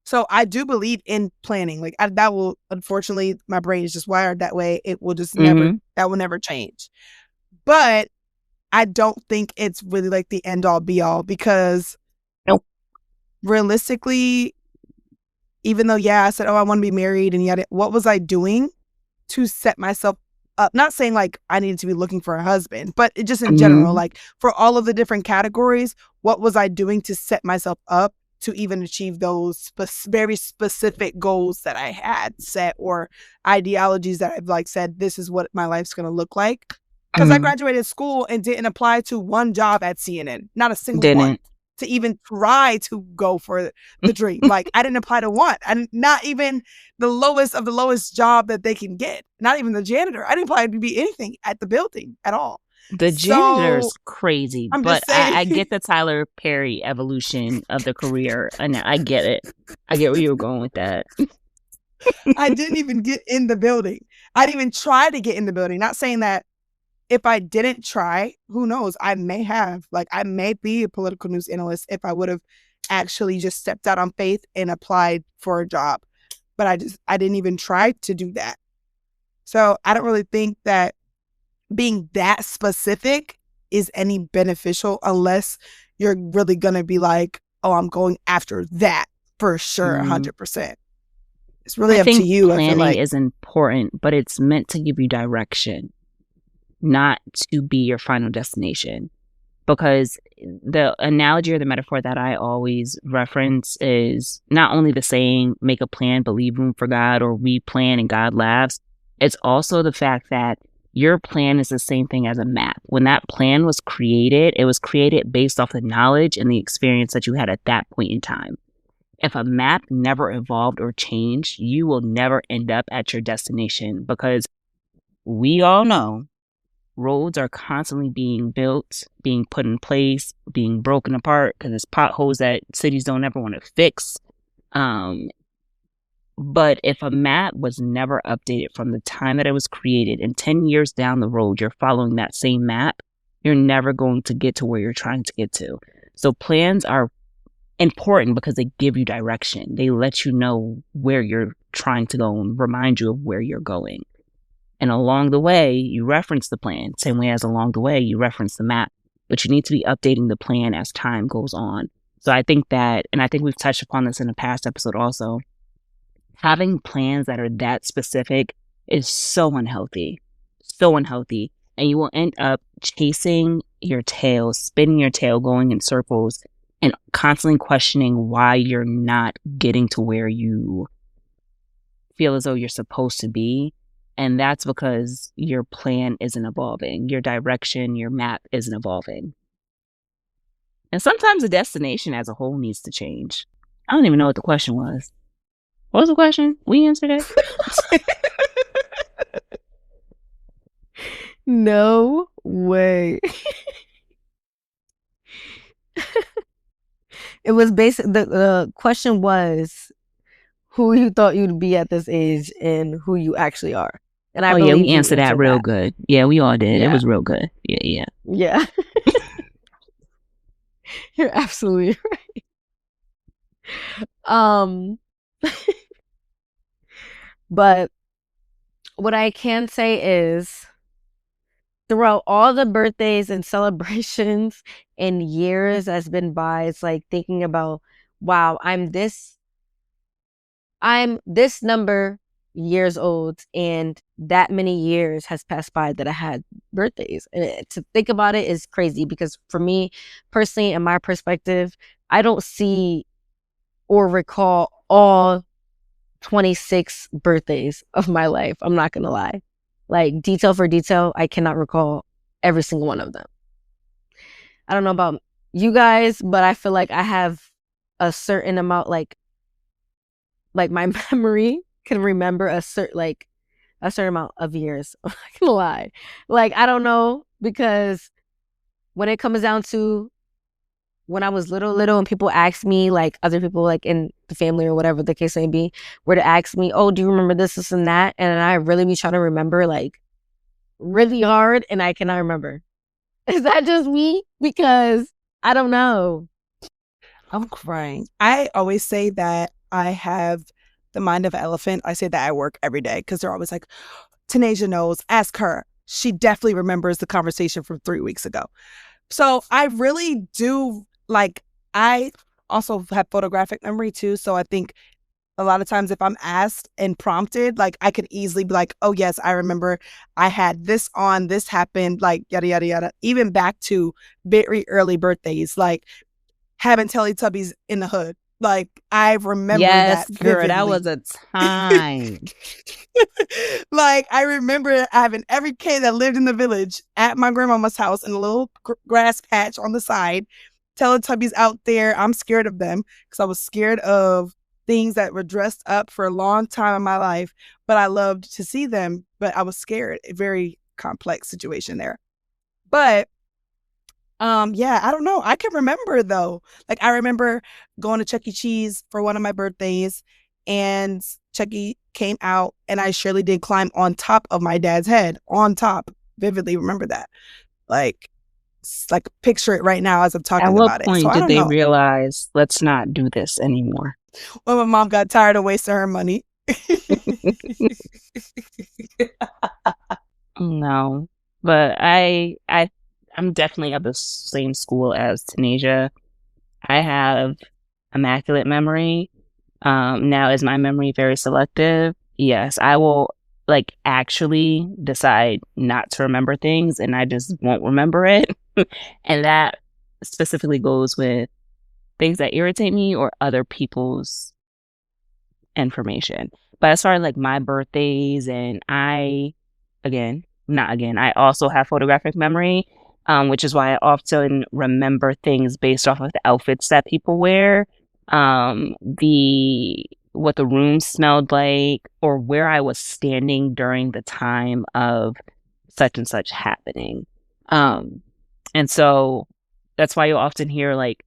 Speaker 1: So I do believe in planning. Like that will, unfortunately, my brain is just wired that way. It will just never, that will never change. But I don't think it's really like the end all be all because realistically, even though, I said, I want to be married and yet what was I doing to set myself up? Not saying like I needed to be looking for a husband, but it just in general, like for all of the different categories, what was I doing to set myself up to even achieve those very specific goals that I had set or ideologies that I've like said, this is what my life's going to look like. Because I graduated school and didn't apply to one job at CNN, not a single one, to even try to go for the dream. Like I didn't apply to one, and not even the lowest of the lowest job that they can get. Not even the janitor. I didn't apply to be anything at the building at all.
Speaker 3: The janitor's crazy, but I get the Tyler Perry evolution of the career, and I get it. I get where you were going with that.
Speaker 1: I didn't even get in the building. I didn't even try to get in the building. Not saying that if I didn't try, who knows? I may be a political news analyst if I would have actually just stepped out on faith and applied for a job. But I didn't even try to do that. So I don't really think that being that specific is any beneficial unless you're really going to be like, oh, I'm going after that for sure, 100%. It's really up to you.
Speaker 3: Planning is important, but it's meant to give you direction, not to be your final destination. Because the analogy or the metaphor that I always reference is not only the saying, make a plan, but leave room for God, or we plan and God laughs. It's also the fact that your plan is the same thing as a map. When that plan was created, it was created based off the knowledge and the experience that you had at that point in time. If a map never evolved or changed, you will never end up at your destination, because we all know roads are constantly being built, being put in place, being broken apart because there's potholes that cities don't ever want to fix. But if a map was never updated from the time that it was created, and 10 years down the road, you're following that same map, you're never going to get to where you're trying to get to. So plans are important because they give you direction. They let you know where you're trying to go and remind you of where you're going. And along the way, you reference the plan, same way as along the way, you reference the map. But you need to be updating the plan as time goes on. So I think that, and I think we've touched upon this in a past episode also, having plans that are that specific is so unhealthy. So unhealthy. And you will end up chasing your tail, spinning your tail, going in circles, and constantly questioning why you're not getting to where you feel as though you're supposed to be. And that's because your plan isn't evolving. Your direction, your map isn't evolving. And sometimes the destination as a whole needs to change. I don't even know what the question was. What was the question? We answered it.
Speaker 2: No way. It was basic. The question was who you thought you'd be at this age and who you actually are. And I believe
Speaker 3: we answered that real good. Yeah, we all did.
Speaker 2: Yeah.
Speaker 3: It was real good. Yeah.
Speaker 2: Yeah. You're absolutely right. But what I can say is, throughout all the birthdays and celebrations and years that's been by, it's like thinking about, wow, I'm this number years old, and that many years has passed by that I had birthdays. And to think about it is crazy, because for me personally, in my perspective, I don't see or recall all 26 birthdays of my life. I'm not gonna lie. Like, detail for detail, I cannot recall every single one of them. I don't know about you guys, but I feel like I have a certain amount, like my memory can remember a certain amount of years. I'm not gonna lie. Like, I don't know, because when it comes down to when I was little, and people ask me, like other people like in the family or whatever the case may be, were to ask me, oh, do you remember this and that? And I really be trying to remember like really hard, and I cannot remember. Is that just me? Because I don't know.
Speaker 1: I'm crying. I always say that I have the mind of an elephant. I say that at work every day because they're always like, Tanasia knows, ask her. She definitely remembers the conversation from 3 weeks ago. So I really do, like, I also have photographic memory too. So I think a lot of times if I'm asked and prompted, like, I could easily be like, oh yes, I remember I had this on, this happened, like yada, yada, yada. Even back to very early birthdays, like having Teletubbies in the hood. Like, I remember
Speaker 3: yes,
Speaker 1: that
Speaker 3: girl,
Speaker 1: vividly.
Speaker 3: that was a time.
Speaker 1: Like, I remember having every kid that lived in the village at my grandmama's house in a little grass patch on the side. Teletubbies out there. I'm scared of them because I was scared of things that were dressed up for a long time in my life, but I loved to see them, but I was scared. A very complex situation there. But yeah, I don't know. I can remember though. Like, I remember going to Chuck E. Cheese for one of my birthdays, and Chuck E. came out, and I surely did climb on top of my dad's head, on top. Vividly remember that. Like picture it right now as I'm talking about it.
Speaker 3: At what
Speaker 1: So
Speaker 3: point
Speaker 1: I
Speaker 3: did
Speaker 1: don't
Speaker 3: they
Speaker 1: know.
Speaker 3: realize, let's not do this anymore?
Speaker 1: When my mom got tired of wasting her money.
Speaker 3: No, but I'm definitely of the same school as Tanasia. I have immaculate memory. Now, is my memory very selective? Yes, I will like actually decide not to remember things, and I just won't remember it. And that specifically goes with things that irritate me or other people's information. But as far as like my birthdays, and again, I also have photographic memory, which is why I often remember things based off of the outfits that people wear, the what the room smelled like, or where I was standing during the time of such and such happening. And so that's why you'll often hear, like,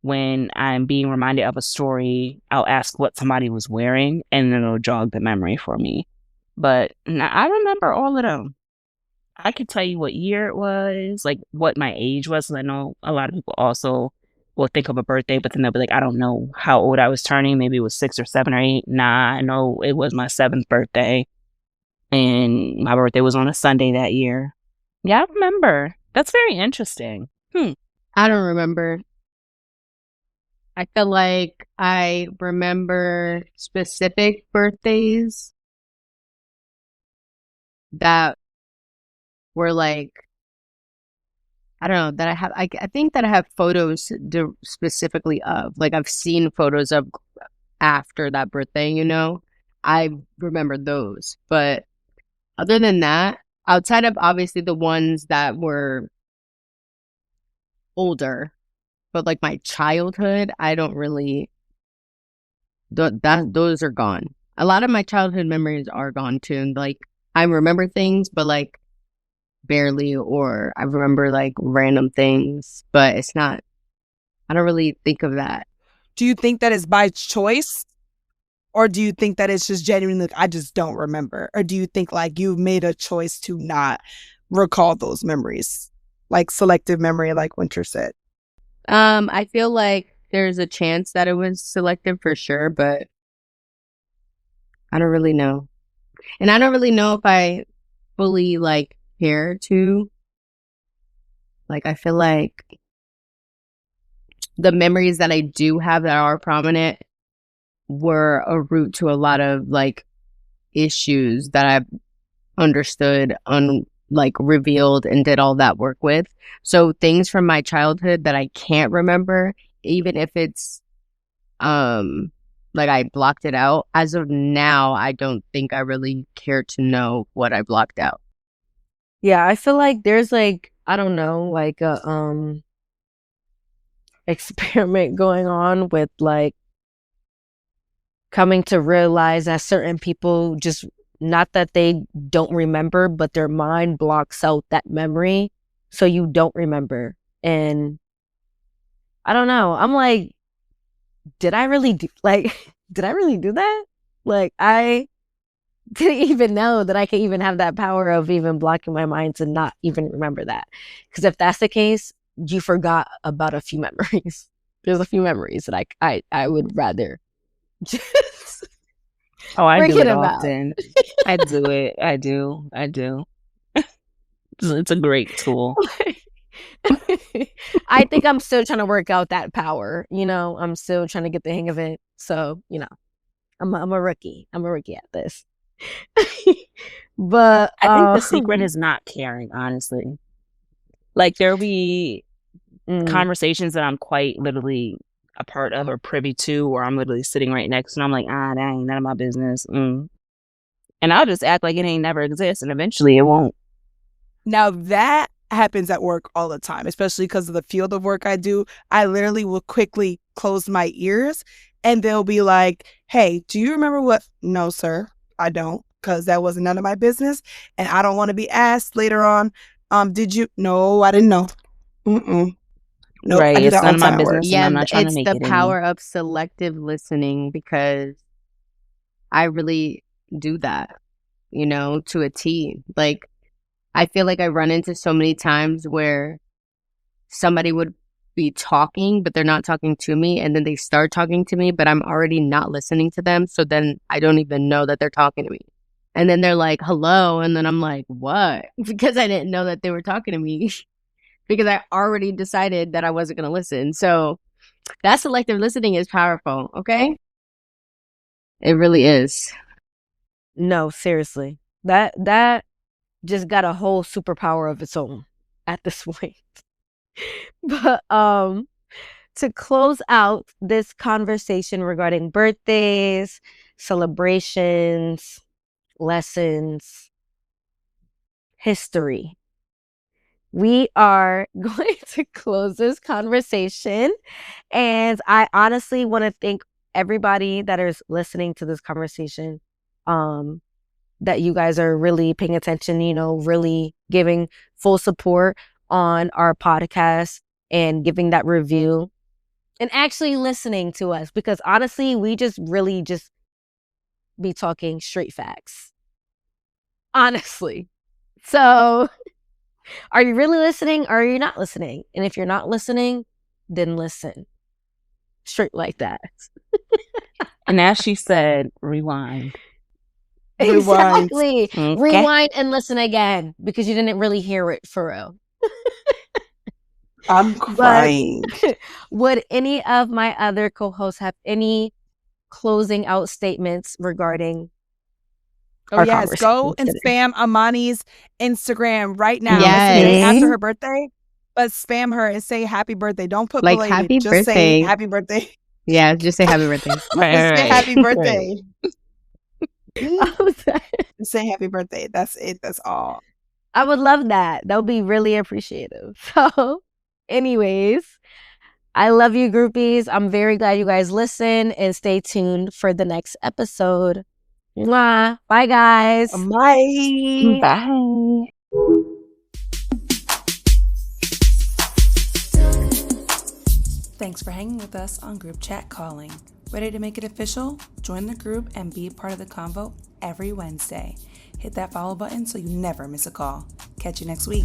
Speaker 3: when I'm being reminded of a story, I'll ask what somebody was wearing, and then it'll jog the memory for me. But I remember all of them. I could tell you what year it was, like what my age was. 'Cause I know a lot of people also will think of a birthday, but then they'll be like, I don't know how old I was turning. Maybe it was 6 or 7 or 8. Nah, I know it was my 7th birthday, and my birthday was on a Sunday that year. Yeah, I remember. That's very interesting.
Speaker 4: I don't remember. I feel like I remember specific birthdays that were like, I don't know, that I have, I think that I have photos specifically of, like, I've seen photos of after that birthday, you know? I remember those. But other than that, outside of obviously the ones that were older, but like my childhood, I don't really, those are gone. A lot of my childhood memories are gone too. And like, I remember things, but like barely, or I remember like random things, but it's not, I don't really think of that.
Speaker 1: Do you think that is by choice? Or do you think that it's just genuinely, like, I just don't remember? Or do you think like you've made a choice to not recall those memories? Like selective memory, like Winter said.
Speaker 4: I feel like there's a chance that it was selective for sure, but I don't really know. And I don't really know if I fully like care to. Like, I feel like the memories that I do have that are prominent were a root to a lot of like issues that I've understood, like revealed and did all that work with. So things from my childhood that I can't remember, even if it's like I blocked it out, as of now, I don't think I really care to know what I blocked out.
Speaker 2: Yeah, I feel like there's like, I don't know, like a experiment going on with like coming to realize that certain people just, not that they don't remember, but their mind blocks out that memory, so you don't remember. And I don't know, I'm like, did I really do did I really do that? Like, I didn't even know that I could even have that power of even blocking my mind to not even remember that. Because if that's the case, you forgot about a few memories. There's a few memories that I would rather just
Speaker 3: Oh, I do
Speaker 2: forget
Speaker 3: it
Speaker 2: about.
Speaker 3: often. I do it. I do. It's a great tool.
Speaker 2: I think I'm still trying to work out that power. I'm still trying to get the hang of it. So, I'm a rookie. I'm a rookie at this. But
Speaker 3: I think the secret is not caring, honestly. Like, there'll be conversations that I'm quite literally a part of or privy to, or I'm literally sitting right next to, and I'm like, that ain't none of my business. And I'll just act like it ain't never exists, and eventually it won't.
Speaker 1: Now that happens at work all the time, especially because of the field of work I do. I literally will quickly close my ears and they'll be like, hey, do you remember what? No, sir, I don't, because that wasn't none of my business. And I don't want to be asked later on, did you? No, I didn't know. Nope, I
Speaker 3: Right.
Speaker 1: do
Speaker 3: It's
Speaker 1: that all
Speaker 3: none
Speaker 1: the
Speaker 3: of my
Speaker 1: time at work.
Speaker 3: business, and
Speaker 4: Yeah,
Speaker 3: I'm not trying to
Speaker 4: it's
Speaker 3: make
Speaker 4: the
Speaker 3: it any.
Speaker 4: power of selective listening, because I really do that, to a T. Like, I feel like I run into so many times where somebody would be talking, but they're not talking to me. And then they start talking to me, but I'm already not listening to them. So then I don't even know that they're talking to me. And then they're like, hello. And then I'm like, what? Because I didn't know that they were talking to me because I already decided that I wasn't going to listen. So that selective listening is powerful. Okay. It really is.
Speaker 2: no, seriously, that just got a whole superpower of its own at this point. But to close out this conversation regarding birthdays, celebrations, lessons, history. We are going to close this conversation. And I honestly want to thank everybody that is listening to this conversation. That you guys are really paying attention, really giving full support on our podcast and giving that review and actually listening to us, because honestly, we just really just be talking straight facts. Honestly. So are you really listening or are you not listening? And if you're not listening, then listen. Straight like that.
Speaker 3: And as she said, rewind.
Speaker 1: Rewind.
Speaker 2: Exactly.
Speaker 3: Okay.
Speaker 2: Rewind and listen again because you didn't really hear it for real.
Speaker 1: I'm crying.
Speaker 2: Would any of my other co-hosts have any closing out statements regarding our
Speaker 1: Yes, go
Speaker 2: conversation
Speaker 1: and
Speaker 2: today?
Speaker 1: spam Amani's Instagram right now.
Speaker 4: Yes.
Speaker 1: It's the day after her birthday, but spam her and say happy birthday. Don't put
Speaker 4: Like,
Speaker 1: belated.
Speaker 4: happy
Speaker 1: Just say
Speaker 4: birthday.
Speaker 1: happy birthday.
Speaker 4: Yeah, just say happy birthday.
Speaker 1: Just say happy birthday.
Speaker 2: Right.
Speaker 1: Just say happy birthday. That's it. That's all.
Speaker 2: I would love that. That would be really appreciative. So, anyways, I love you, groupies. I'm very glad you guys listen and stay tuned for the next episode. Mwah. Bye, guys.
Speaker 1: Bye.
Speaker 3: Bye.
Speaker 1: Thanks for hanging with us on Group Chat Calling. Ready to make it official? Join the group and be a part of the convo every Wednesday. Hit that follow button so you never miss a call. Catch you next week.